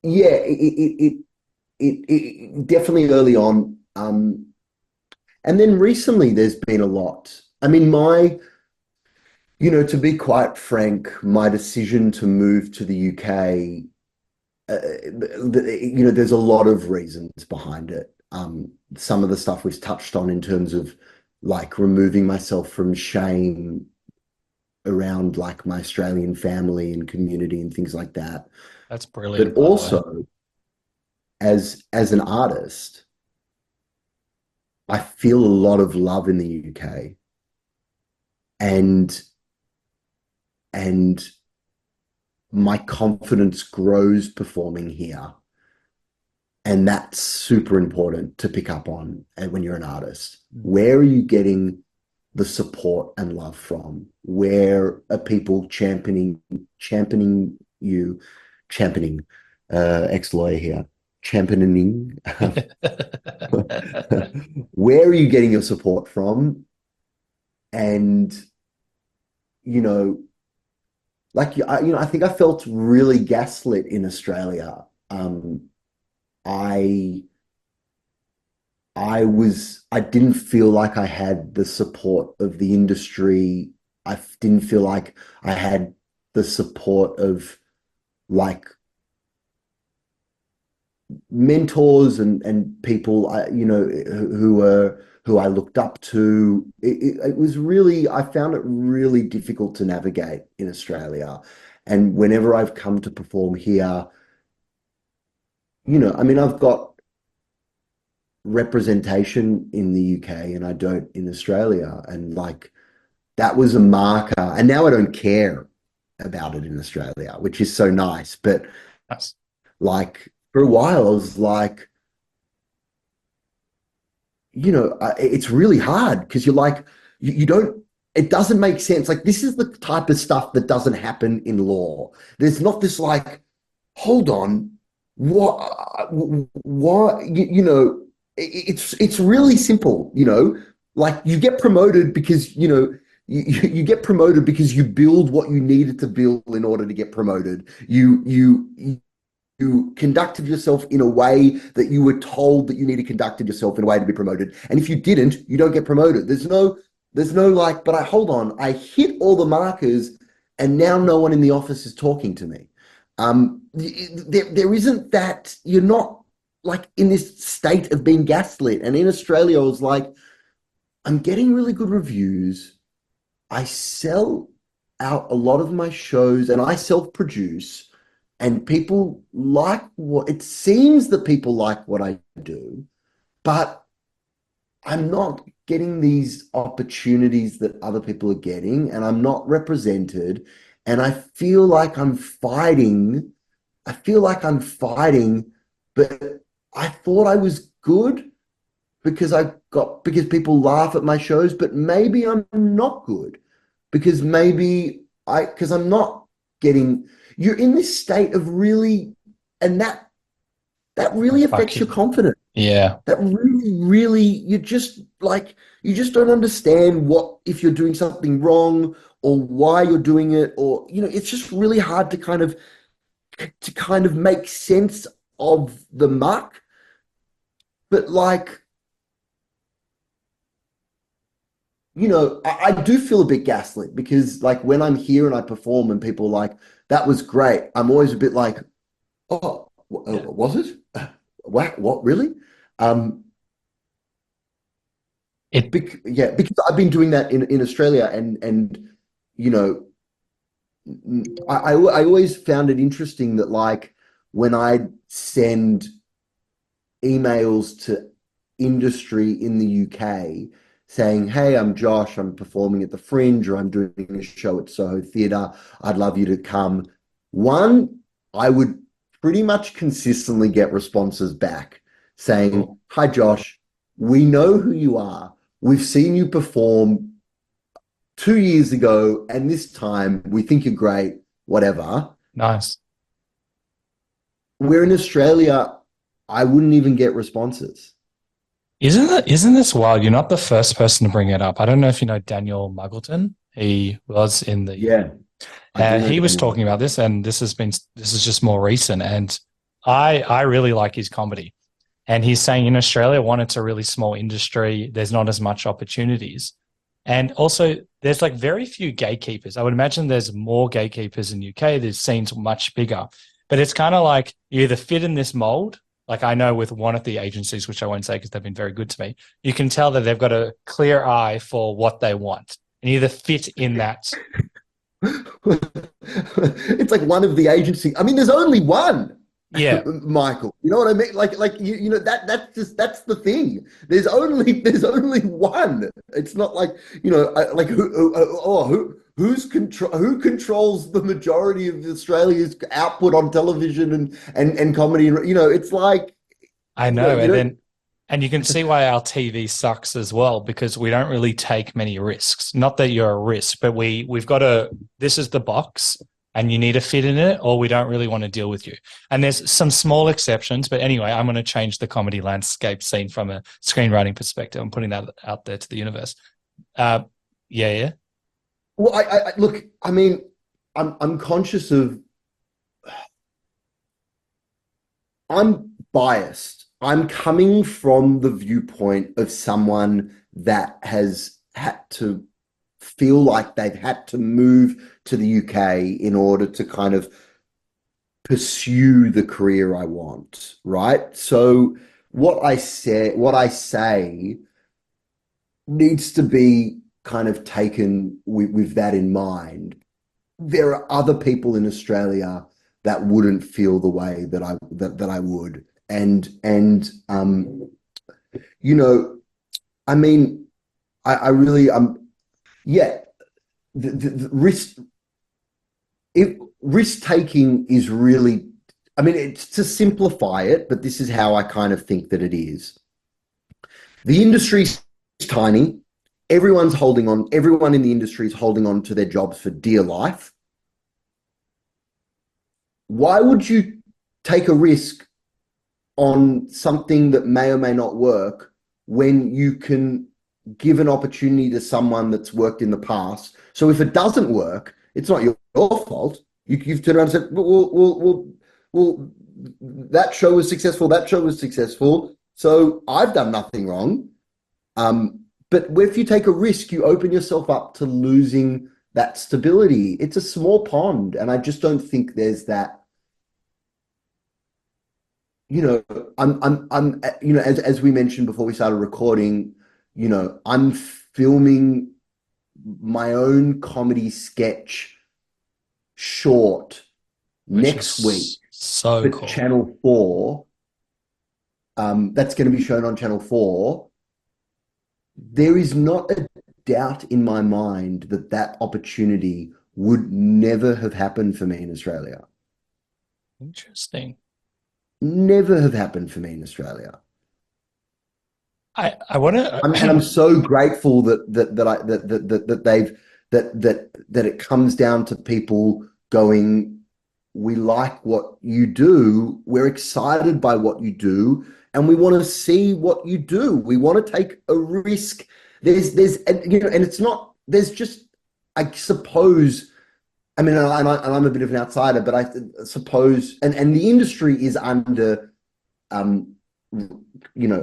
Yeah, it definitely early on. And then recently there's been a lot. I mean, to be quite frank, my decision to move to the UK, there's a lot of reasons behind it. Some of the stuff we've touched on in terms of like removing myself from shame around like my Australian family and community and things like that. That's But brilliant, by the way. also, as an artist, I feel a lot of love in the UK, and and my confidence grows performing here. And that's super important to pick up on when you're an artist. Where are you getting the support and love from? Where are people championing, ex-lawyer here, championing? Where are you getting your support from? And, you know, I think I felt really gaslit in Australia. I I didn't feel like I had the support of the industry. I didn't feel like I had the support of like mentors and people who I looked up to. It was really, I found it really difficult to navigate in Australia. And whenever I've come to perform here, I mean, I've got representation in the UK and I don't in Australia. And like that was a marker. And now I don't care about it in Australia, which is so nice. But Nice. like for a while, I was like, it's really hard because you're like, you don't, it doesn't make sense. Like this is the type of stuff that doesn't happen in law. There's not this like, hold on, what, it's really simple, like you get promoted because, you get promoted because you build what you needed to build in order to get promoted. You conducted yourself in a way that you were told that you need to conduct yourself in a way to be promoted. And if you didn't, you don't get promoted. There's no like, but hold on, I hit all the markers and now no one in the office is talking to me. There isn't that, you're not like in this state of being gaslit. And in Australia, I was like, I'm getting really good reviews. I sell out a lot of my shows and I self-produce. And people like it seems that people like what I do, but I'm not getting these opportunities that other people are getting, and I'm not represented. And I feel like I'm fighting. But I thought I was good because people laugh at my shows, but maybe I'm not good because I'm not getting. You're in this state of really, and that really affects your confidence. Yeah. That really, you just don't understand if you're doing something wrong or why you're doing it, or, it's just really hard to kind of make sense of the muck. But like, I do feel a bit gaslit because like when I'm here and I perform and people are like, that was great, I'm always a bit like, oh, was it? What really? Because I've been doing that in Australia and I always found it interesting that like when I send emails to industry in the UK saying, hey, I'm Josh, I'm performing at the Fringe, or I'm doing a show at Soho Theatre, I'd love you to come. One, I would pretty much consistently get responses back saying, hi, Josh, we know who you are. We've seen you perform 2 years ago, and this time we think you're great, whatever. Nice. Where in Australia, I wouldn't even get responses. Isn't this wild? You're not the first person to bring it up. I don't know if you know Daniel Muggleton. He was in the he was talking about this, and this is just more recent. And I really like his comedy. And he's saying in Australia, one, it's a really small industry. There's not as much opportunities. And also there's like very few gatekeepers. I would imagine there's more gatekeepers in the UK. The scene's much bigger. But it's kind of like you either fit in this mold. Like I know with one of the agencies, which I won't say because they've been very good to me, you can tell that they've got a clear eye for what they want and either fit in that It's like one of the agency. I mean, there's only one, Yeah, Michael. You know what I mean? Like you know that's the thing. There's only one. It's not like like who controls the majority of Australia's output on television and comedy. It's like I you know know. you And don't. then, and you can see why our TV sucks as well, because we don't really take many risks. Not that you're a risk, but we've got this is the box and you need to fit in it, or we don't really want to deal with you. And there's some small exceptions, but anyway, I'm going to change the comedy landscape scene from a screenwriting perspective. I'm putting that out there to the universe. Uh, yeah, yeah. Well, I look. I mean, I'm conscious of. I'm biased. I'm coming from the viewpoint of someone that has had to feel like they've had to move to the UK in order to kind of pursue the career I want, right? So what I say needs to be kind of taken with that in mind. There are other people in Australia that wouldn't feel the way that I would. And you know, I mean, I really yeah, the risk taking is really, I mean, it's to simplify it, but this is how I kind of think that it is. The industry's tiny. Everyone in the industry is holding on to their jobs for dear life. Why would you take a risk on something that may or may not work when you can give an opportunity to someone that's worked in the past? So if it doesn't work, it's not your fault. You've turned around and said, well, that show was successful. That show was successful. So I've done nothing wrong. But if you take a risk, you open yourself up to losing that stability. It's a small pond, and I just don't think there's that. As we mentioned before we started recording, I'm filming my own comedy sketch short Which next is week so for cool. Channel 4. That's going to be shown on Channel 4. There is not a doubt in my mind that that opportunity would never have happened for me in Australia. Interesting. Never have happened for me in Australia. I want And I'm to. so grateful that it comes down to people going, we like what you do, we're excited by what you do, and we want to see what you do. We want to take a risk. And it's not, there's just, I suppose, I mean, and I'm a bit of an outsider, but I suppose, and the industry is under,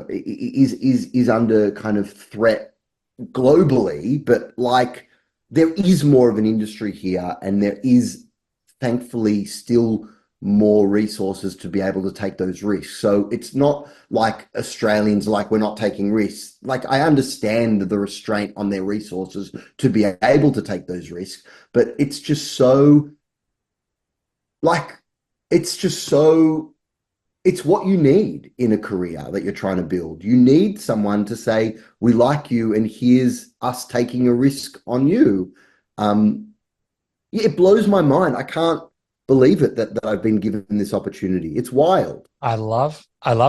is under kind of threat globally, but like there is more of an industry here, and there is thankfully still more resources to be able to take those risks. So it's not like Australians like we're not taking risks. Like I understand the restraint on their resources to be able to take those risks, but it's just so like it's what you need in a career that you're trying to build. You need someone to say, we like you, and here's us taking a risk on you. Yeah, it blows my mind. I can't believe it that I've been given this opportunity. It's wild. I love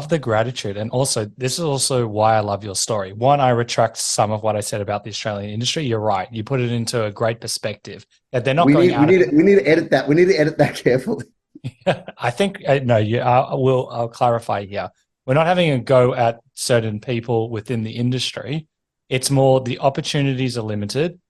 the gratitude. And also, this is also why I love your story. One, I retract some of what I said about the Australian industry. You're right. You put it into a great perspective that they're not We going need we out of need it. we need to edit that. We need to edit that carefully. I think no, I'll clarify here. We're not having a go at certain people within the industry. It's more the opportunities are limited.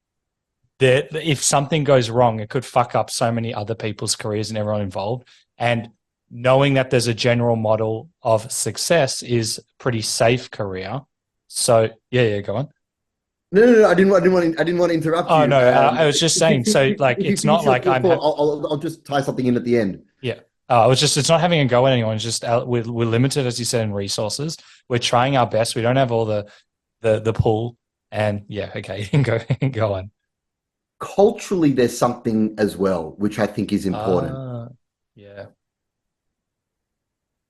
That if something goes wrong, it could fuck up so many other people's careers and everyone involved. And knowing that there's a general model of success is pretty safe career. So yeah, go on. No. I didn't want to interrupt Oh you. no, I was just saying. So like, If you it's not finish your like I'm thought, I'll just tie something in at the end. Yeah. It's not having a go at anyone. It's just we're limited, as you said, in resources. We're trying our best. We don't have all the pull. And yeah, okay, you can go on. culturally there's something as well, which I think is important. Ah, yeah.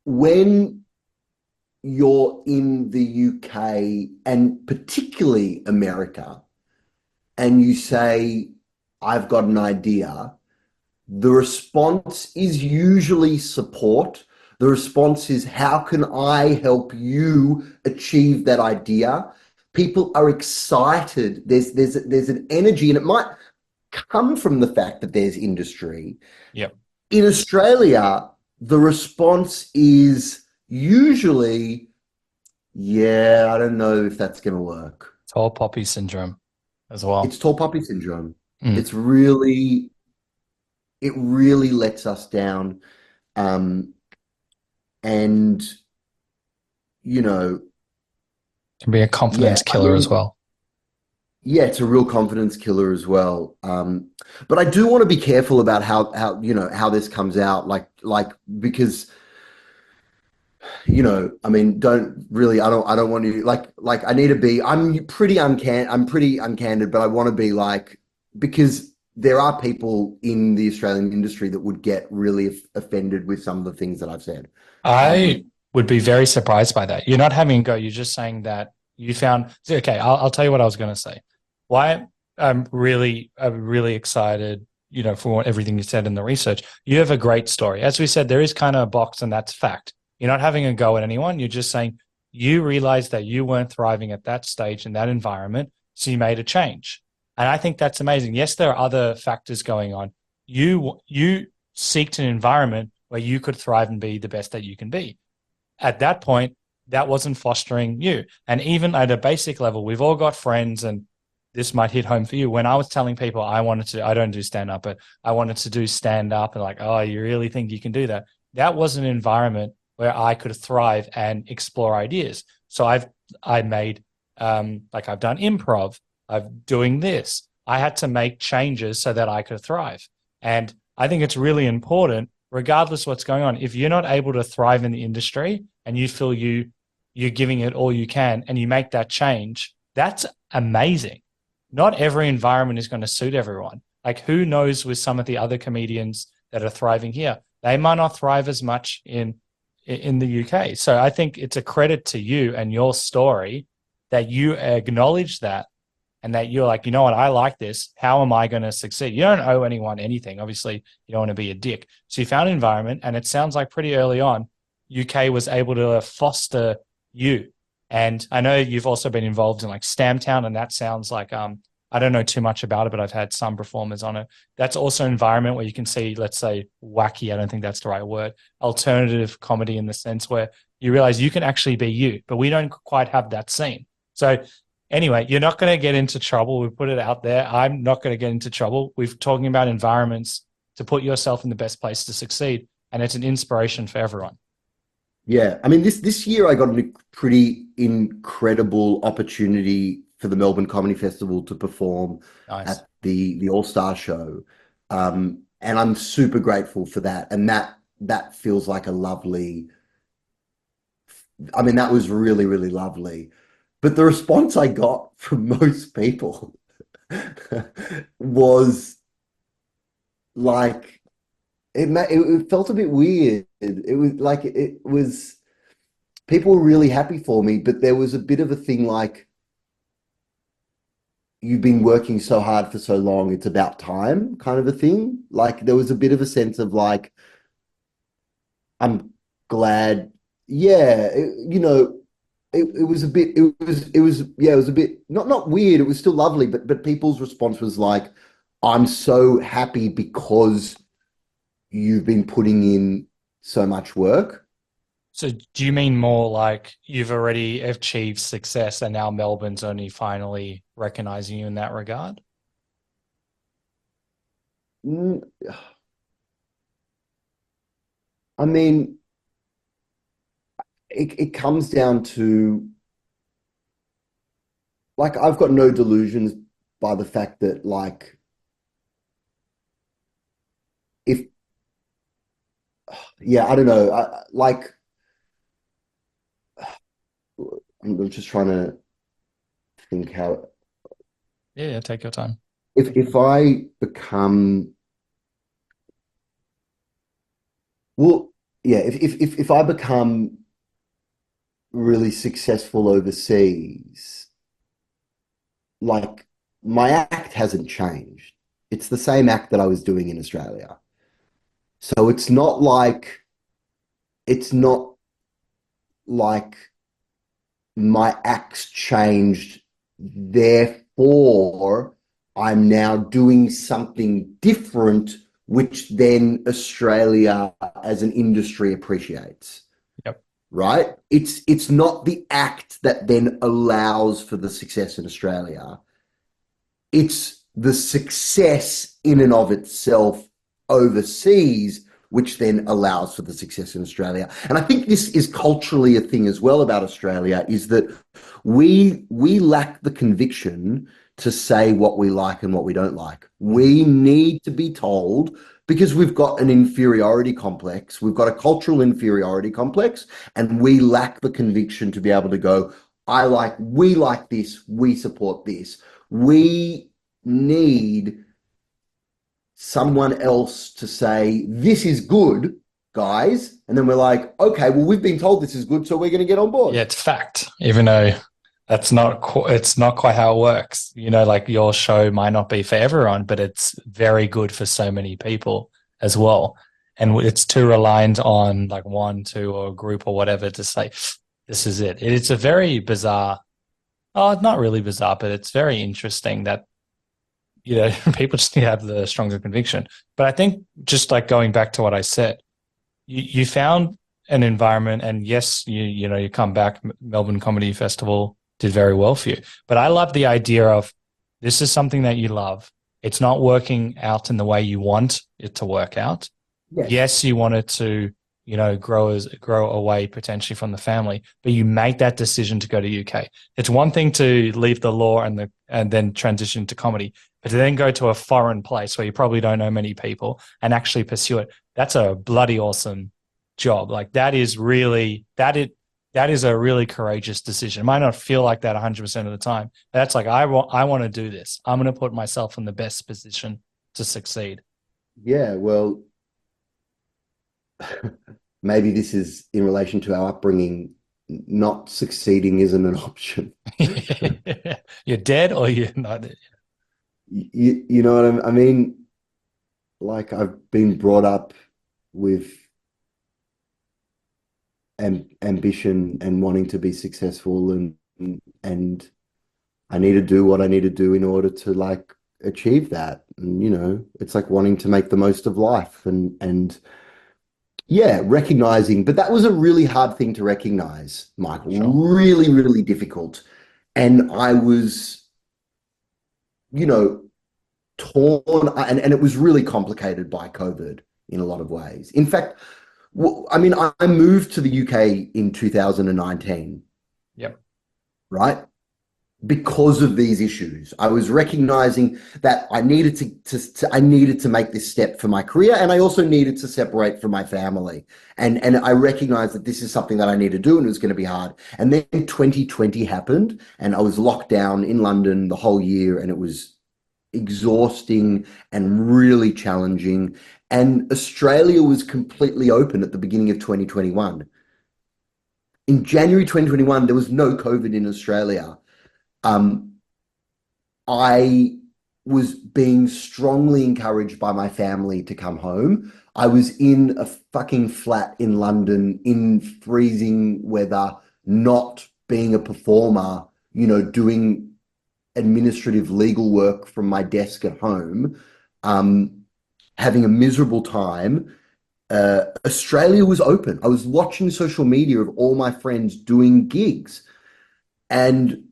When you're in the UK and particularly America, and you say, I've got an idea, the response is usually support. The response is, how can I help you achieve that idea? People are excited. There's an energy, and it might come from the fact that there's industry. Yep. In Australia, the response is usually, yeah, I don't know if that's going to work. Tall poppy syndrome as well. It's tall poppy syndrome. Mm. It's really, it really lets us down. Um, and, you know, Can be a yeah, confidence I killer as mean, well. yeah, it's a real confidence killer as well. But I do want to be careful about how this comes out, because I mean, I don't want you I need to be, I'm pretty uncandid, but I want to be because there are people in the Australian industry that would get really offended with some of the things that I've said. I would be very surprised by that. You're not having a go. You're just saying that you found. Okay, I'll tell you what I was going to say. Why I'm really excited. For everything you said in the research. You have a great story. As we said, there is kind of a box, and that's fact. You're not having a go at anyone. You're just saying you realized that you weren't thriving at that stage in that environment, so you made a change. And I think that's amazing. Yes, there are other factors going on. You seeked an environment where you could thrive and be the best that you can be. At that point, that wasn't fostering you. And even at a basic level, we've all got friends, and this might hit home for you. When I was telling people I don't do stand up, but I wanted to do stand up, and like, oh, you really think you can do that? That was an environment where I could thrive and explore ideas. So I made I've done improv, I'm doing this. I had to make changes so that I could thrive. And I think it's really important, regardless of what's going on. If you're not able to thrive in the industry and you feel you're giving it all you can and you make that change, that's amazing. Not every environment is going to suit everyone. Like, who knows with some of the other comedians that are thriving here, they might not thrive as much in the UK. So I think it's a credit to you and your story that you acknowledge that, and that you're like, you know what, I like this. How am I going to succeed? You don't owe anyone anything. Obviously, you don't want to be a dick. So you found an environment, and it sounds like pretty early on, UK was able to foster you. And I know you've also been involved in like Stamtown, and that sounds like I don't know too much about it, but I've had some performers on it. That's also an environment where you can see, let's say, wacky. I don't think that's the right word. Alternative comedy, in the sense where you realize you can actually be you, but we don't quite have that scene. So anyway, you're not going to get into trouble. We put it out there. I'm not going to get into trouble. We're talking about environments to put yourself in the best place to succeed, and it's an inspiration for everyone. Yeah, I mean, this year I got a pretty incredible opportunity for the Melbourne Comedy Festival to perform Nice. at the All Star Show, and I'm super grateful for that. And that feels like a lovely. I mean, that was really, really lovely. But the response I got from most people was like it felt a bit weird. It was like it was people were really happy for me, but there was a bit of a thing like you've been working so hard for so long, it's about time kind of a thing. Like there was a bit of a sense of like, I'm glad. Yeah, it was a bit, yeah, it was a bit, not weird. It was still lovely, but people's response was like, I'm so happy because you've been putting in so much work. So do you mean more like you've already achieved success and now Melbourne's only finally recognizing you in that regard? Mm, I mean, it comes down to like I've got no delusions by the fact that like if yeah, I don't know. I'm just trying to think how Yeah, take your time. if I become well, yeah, if I become really successful overseas, like my act hasn't changed. It's the same act that I was doing in Australia. So it's not like my act's changed, therefore I'm now doing something different, which then Australia as an industry appreciates. Yep. Right? It's not the act that then allows for the success in Australia. It's the success in and of itself overseas, which then allows for the success in Australia. And I think this is culturally a thing as well about Australia, is that we lack the conviction to say what we like and what we don't like. We need to be told, because we've got an inferiority complex, we've got a cultural inferiority complex, and we lack the conviction to be able to go, we like this, we support this. We need someone else to say, this is good, guys. And then we're like, okay, well, we've been told this is good, so we're going to get on board. Yeah, it's fact, even though it's not quite how it works. You know, like your show might not be for everyone, but it's very good for so many people as well. And it's too reliant on like one, two, or a group or whatever to say, this is it. It's a very bizarre, not really bizarre, but it's very interesting that, you know, people just need to have the stronger conviction. But I think just like going back to what I said, you found an environment, and yes, you come back, Melbourne Comedy Festival did very well for you. But I love the idea of this is something that you love. It's not working out in the way you want it to work out. Yes, you want it to, grow away potentially from the family, but you make that decision to go to UK. It's one thing to leave the law and then transition to comedy, but to then go to a foreign place where you probably don't know many people and actually pursue it. That's a bloody awesome job. Like that is a really courageous decision. It might not feel like that 100% of the time. But that's like, I want to do this. I'm going to put myself in the best position to succeed. Yeah, well, maybe this is in relation to our upbringing. Not succeeding isn't an option. You're dead or you're not dead. You know what I mean? Like I've been brought up with ambition and wanting to be successful, and I need to do what I need to do in order to like achieve that. And it's like wanting to make the most of life and yeah, recognizing, but that was a really hard thing to recognize, Michael. Sure. Really, really difficult. And I was, torn, and it was really complicated by COVID in a lot of ways. In fact, I moved to the UK in 2019. Yep. Right? Because of these issues. I was recognizing that I needed to make this step for my career, and I also needed to separate from my family. And I recognized that this is something that I need to do, and it was going to be hard. And then 2020 happened, and I was locked down in London the whole year, and it was exhausting and really challenging. And Australia was completely open at the beginning of 2021. In January 2021, there was no COVID in Australia. I was being strongly encouraged by my family to come home. I was in a fucking flat in London in freezing weather, not being a performer, doing administrative legal work from my desk at home, having a miserable time. Australia was open. I was watching social media of all my friends doing gigs, and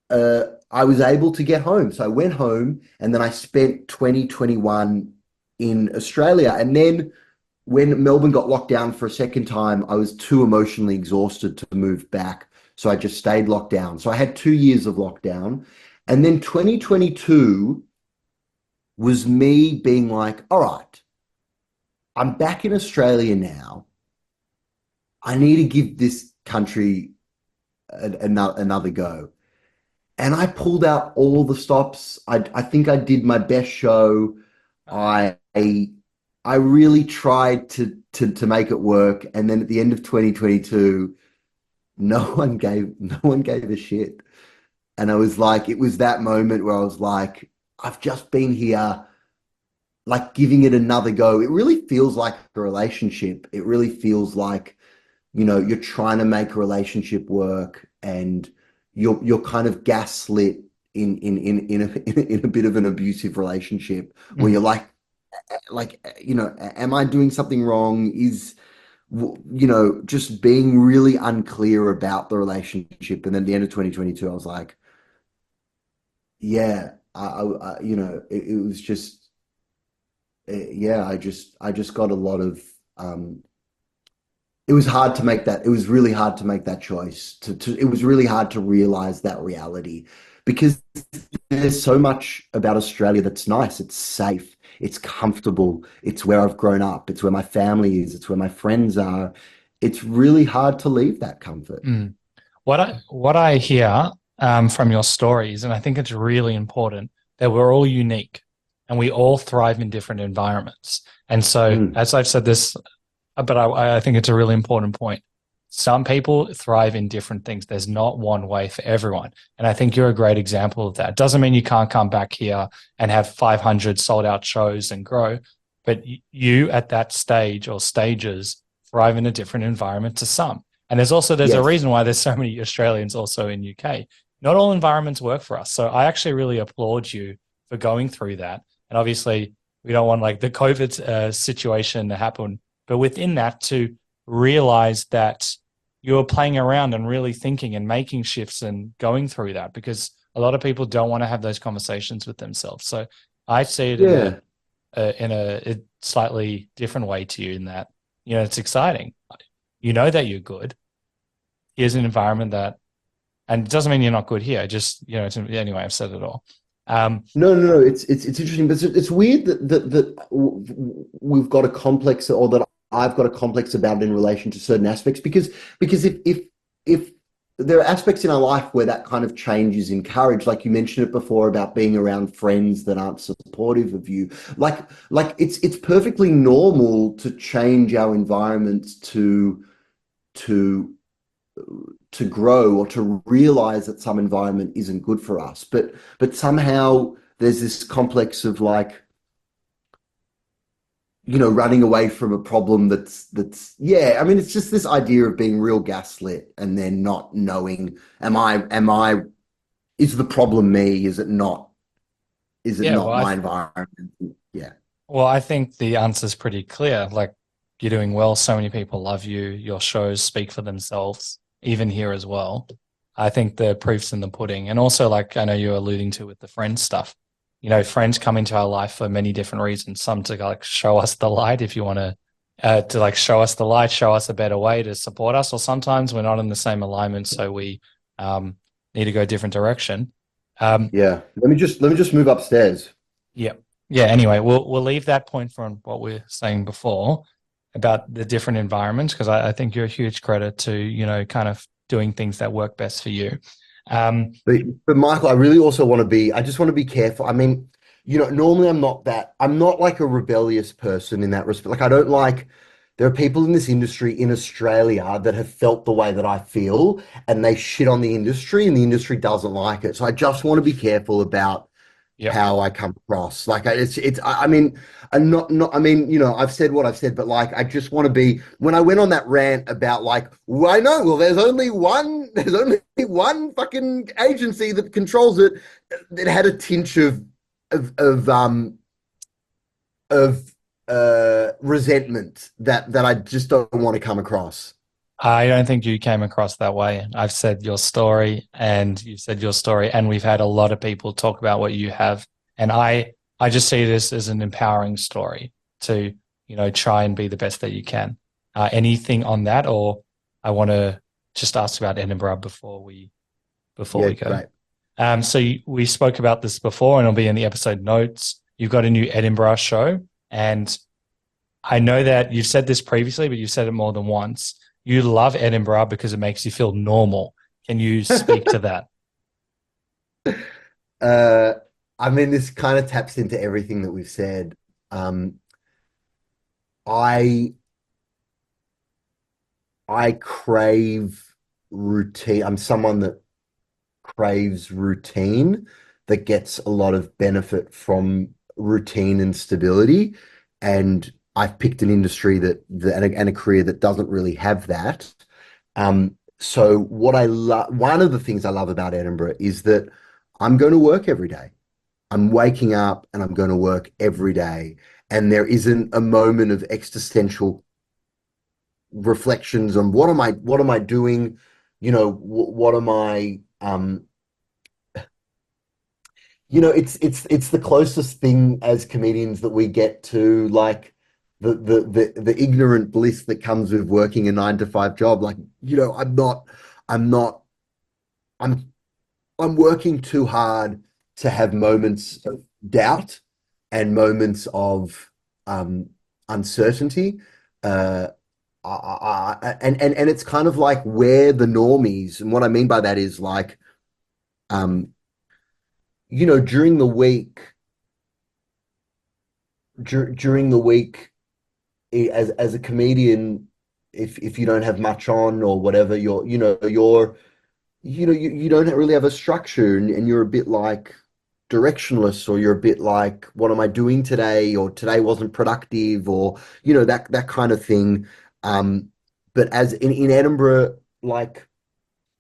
I was able to get home. So I went home, and then I spent 2021 in Australia. And then when Melbourne got locked down for a second time, I was too emotionally exhausted to move back. So I just stayed locked down. So I had 2 years of lockdown. And then 2022 was me being like, all right, I'm back in Australia now. I need to give this country another go. and I pulled out all the stops. I think I did my best show. I I really tried to make it work, and then at the end of 2022, no one gave a shit. And I was like, it was that moment where I was like, I've just been here, like giving it another go. It really feels like a relationship. It really feels like, you're trying to make a relationship work, and you're kind of gaslit in a bit of an abusive relationship where you're like, am I doing something wrong? Just being really unclear about the relationship. And then at the end of 2022, I was like, yeah, it was just, yeah, I just got a lot of, it was hard to make that, it was really hard to make that choice it was really hard to realize that reality, because there's so much about Australia that's nice. It's safe, it's comfortable, it's where I've grown up, it's where my family is, it's where my friends are. It's really hard to leave that comfort. Mm. What I hear from your stories, and I think it's really important that we're all unique and we all thrive in different environments. And so, Mm. as I've said this, but I think it's a really important point. Some people thrive in different things. There's not one way for everyone. And I think you're a great example of that. Doesn't mean you can't come back here and have 500 sold out shows and grow, but you at that stage or stages thrive in a different environment to some. And there's a Yes. reason why there's so many Australians also in UK. Not all environments work for us. So I actually really applaud you for going through that. And obviously we don't want like the COVID situation to happen, but within that to realize that you're playing around and really thinking and making shifts and going through that, because a lot of people don't want to have those conversations with themselves. So I see it Yeah. in a slightly different way to you, in that, it's exciting. You know that you're good. Here's an environment that, and it doesn't mean you're not good here. Just, anyway, I've said it all. No, no, no. It's interesting, but it's weird that we've got a complex, or that I've got a complex about it in relation to certain aspects, because if there are aspects in our life where that kind of change is encouraged, like you mentioned it before about being around friends that aren't supportive of you, like it's perfectly normal to change our environments to to grow, or to realize that some environment isn't good for us. But somehow there's this complex of like, running away from a problem that's yeah, I mean, it's just this idea of being real gaslit and then not knowing, am I is the problem me? Is it yeah, not my environment? Yeah. well, I think the answer's pretty clear. Like, you're doing well. So many people love you. Your shows speak for themselves, even here as well. I think the proof's in the pudding. And also, like I know you're alluding to with the friends stuff, friends come into our life for many different reasons. Some to like show us the light, if you want to like show us the light, show us a better way to support us. Or sometimes we're not in the same alignment, so we need to go a different direction. Um, Yeah. Let me just move upstairs. yeah. Yeah. Anyway, we'll leave that point from what we are saying before about the different environments, because I think you're a huge credit to, kind of doing things that work best for you. But Michael, I just want to be careful. I mean, normally I'm not like a rebellious person in that respect. Like, there are people in this industry in Australia that have felt the way that I feel, and they shit on the industry, and the industry doesn't like it. So I just want to be careful about Yep. how I come across. Like, I mean, I'm not, I mean, I've said what I've said, but like, I just want to be, when I went on that rant about like, well, I know, well, there's only one fucking agency that controls it. It had a tinge of, of, um, resentment that I just don't want to come across. I don't think you came across that way. I've said your story and you've said your story, and we've had a lot of people talk about what you have. And I just see this as an empowering story to, try and be the best that you can. Anything on that, or I want to just ask about Edinburgh before Yeah, we go. great. We spoke about this before, and it'll be in the episode notes. You've got a new Edinburgh show, and I know that you've said this previously, but you've said it more than once. You love Edinburgh because it makes you feel normal. Can you speak to that? Uh, I mean, this kind of taps into everything that we've said. Um, I I crave routine. I'm someone that craves routine, that gets a lot of benefit from routine and stability. And I've picked an industry and a career that doesn't really have that. So what I love, one of the things I love about Edinburgh is that I'm going to work every day. I'm waking up and I'm going to work every day. And there isn't a moment of existential reflections on what am I doing? What am I it's the closest thing as comedians that we get to like the ignorant bliss that comes with working a 9 to 5 job. Like, I'm not I'm I'm working too hard to have moments of doubt and moments of uncertainty. Uh, and it's kind of like where the normies, and what I mean by that is like, um, during the week, during the week, as a comedian, if you don't have much on or whatever, you don't really have a structure, and you're a bit like directionless, or you're a bit like, what am I doing today? Or today wasn't productive, or that kind of thing. Um, but as in Edinburgh, like,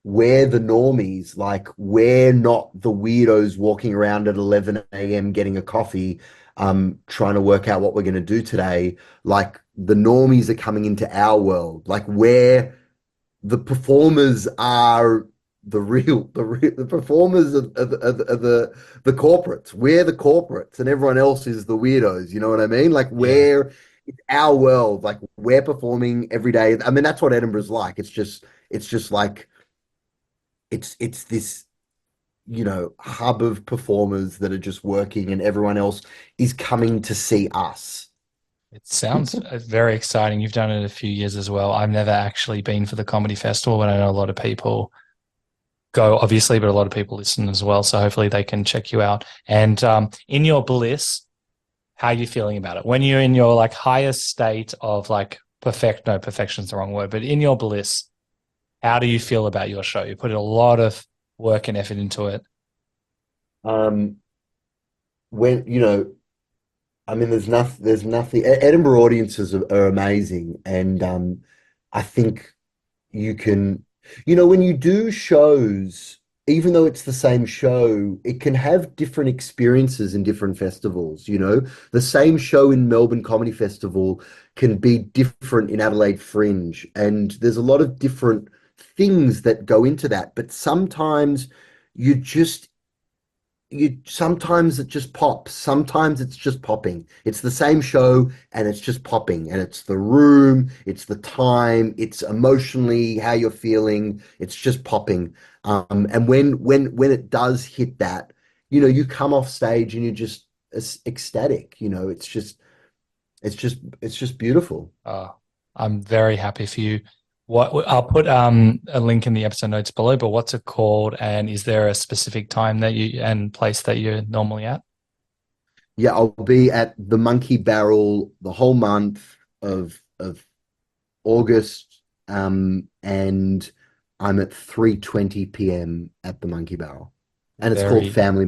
we're the normies, like, we're not the weirdos walking around at 11 a.m. getting a coffee, trying to work out what we're going to do today. Like, the normies are coming into our world. Like, where the performers are the performers are the corporates. We're the corporates, and everyone else is the weirdos. You know what I mean? Like, Yeah. we're it's our world. Like, we're performing every day. I mean, that's what Edinburgh's like. It's just like it's this hub of performers that are just working, and everyone else is coming to see us. It sounds very exciting. You've done it a few years as well. I've never actually been for the comedy festival, but I know a lot of people go, obviously, but a lot of people listen as well. So hopefully they can check you out. And in your bliss, how are you feeling about it? When you're in your like highest state of like no, perfection's the wrong word, but in your bliss, how do you feel about your show? You put a lot of work and effort into it. Um, when I mean, there's nothing. Edinburgh audiences are amazing, and I think you can, when you do shows, even though it's the same show, it can have different experiences in different festivals. The same show in Melbourne Comedy Festival can be different in Adelaide Fringe, and there's a lot of different things that go into that. But sometimes you just sometimes it just pops. Sometimes it's just popping. It's the same show and it's just popping. And it's the room, it's the time, it's emotionally how you're feeling. It's just popping. And when it does hit that, you come off stage and you're just ecstatic. It's just beautiful. I'm very happy for you. What I'll put a link in the episode notes below, but what's it called? And is there a specific time that you and place that you're normally at? Yeah, I'll be at the Monkey Barrel the whole month of August, and I'm at 3:20 p.m. at the Monkey Barrel, and it's called Very Family.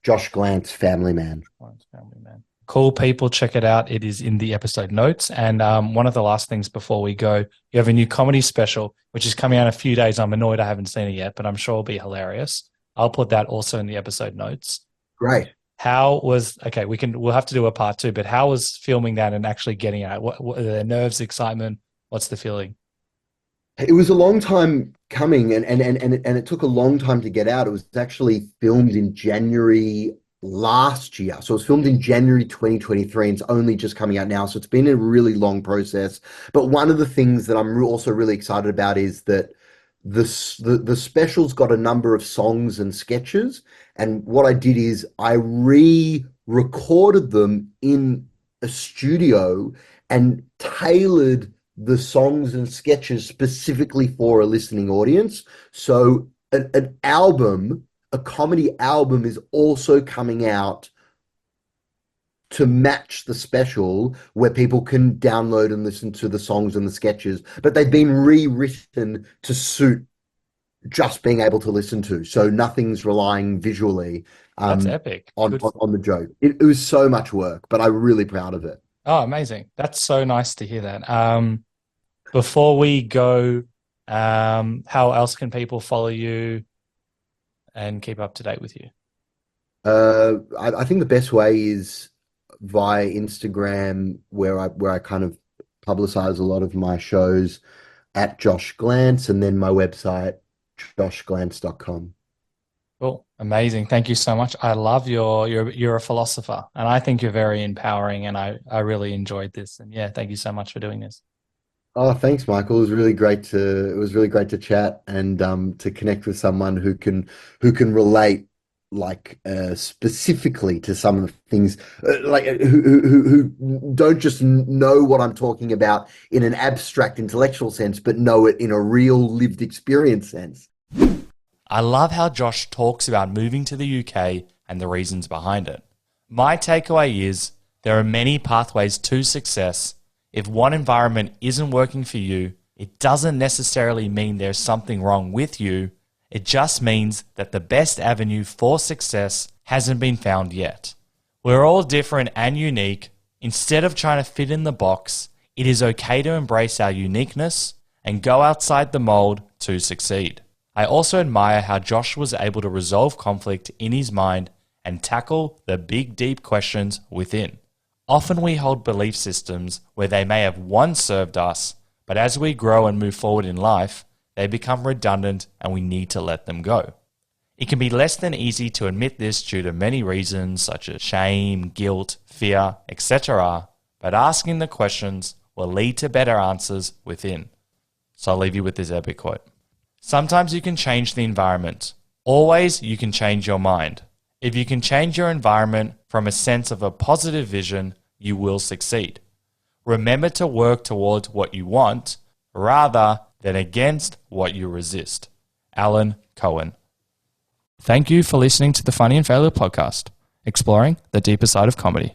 Josh Glanc's Family Man. family man. Cool people, check it out. It is in the episode notes. And one of the last things before we go, you have a new comedy special, which is coming out in a few days. I'm annoyed I haven't seen it yet, but I'm sure it'll be hilarious. I'll put that also in the episode notes. Great. Okay, we'll have to do a part 2, but how was filming that and actually getting it? What the nerves, excitement? What's the feeling? It was a long time coming, and it took a long time to get out. It was actually filmed in January last year. So it was filmed in January 2023, and it's only just coming out now. So it's been a really long process. But one of the things that I'm also really excited about is that the special's got a number of songs and sketches. And what I did is I re-recorded them in a studio and tailored the songs and sketches specifically for a listening audience. So an album, a comedy album is also coming out to match the special, where people can download and listen to the songs and the sketches, but they've been rewritten to suit just being able to listen to. So nothing's relying visually That's epic. on Good. the joke. It was so much work, but I'm really proud of it. Oh, amazing. That's so nice to hear that. Before we go, how else can people follow you and keep up to date with you? I think the best way is via Instagram, where I kind of publicize a lot of my shows at Josh Glanc, and then my website, joshglanc.com. Cool. Amazing. Thank you so much. I love you're a philosopher, and I think you're very empowering, and I really enjoyed this. And yeah, thank you so much for doing this. Oh, thanks, Michael. It was really great to chat and to connect with someone who can relate, like, specifically to some of the things, like, who don't just know what I'm talking about in an abstract intellectual sense, but know it in a real lived experience sense. I love how Josh talks about moving to the UK and the reasons behind it. My takeaway is there are many pathways to success. If one environment isn't working for you, it doesn't necessarily mean there's something wrong with you. It just means that the best avenue for success hasn't been found yet. We're all different and unique. Instead of trying to fit in the box, it is okay to embrace our uniqueness and go outside the mold to succeed. I also admire how Josh was able to resolve conflict in his mind and tackle the big, deep questions within. Often we hold belief systems where they may have once served us, but as we grow and move forward in life, they become redundant and we need to let them go. It can be less than easy to admit this due to many reasons such as shame, guilt, fear, etc. But asking the questions will lead to better answers within. So I'll leave you with this epic quote. Sometimes you can change the environment. Always you can change your mind. If you can change your environment from a sense of a positive vision, you will succeed. Remember to work towards what you want rather than against what you resist. Alan Cohen. Thank you for listening to the Funny and Failure podcast, exploring the deeper side of comedy.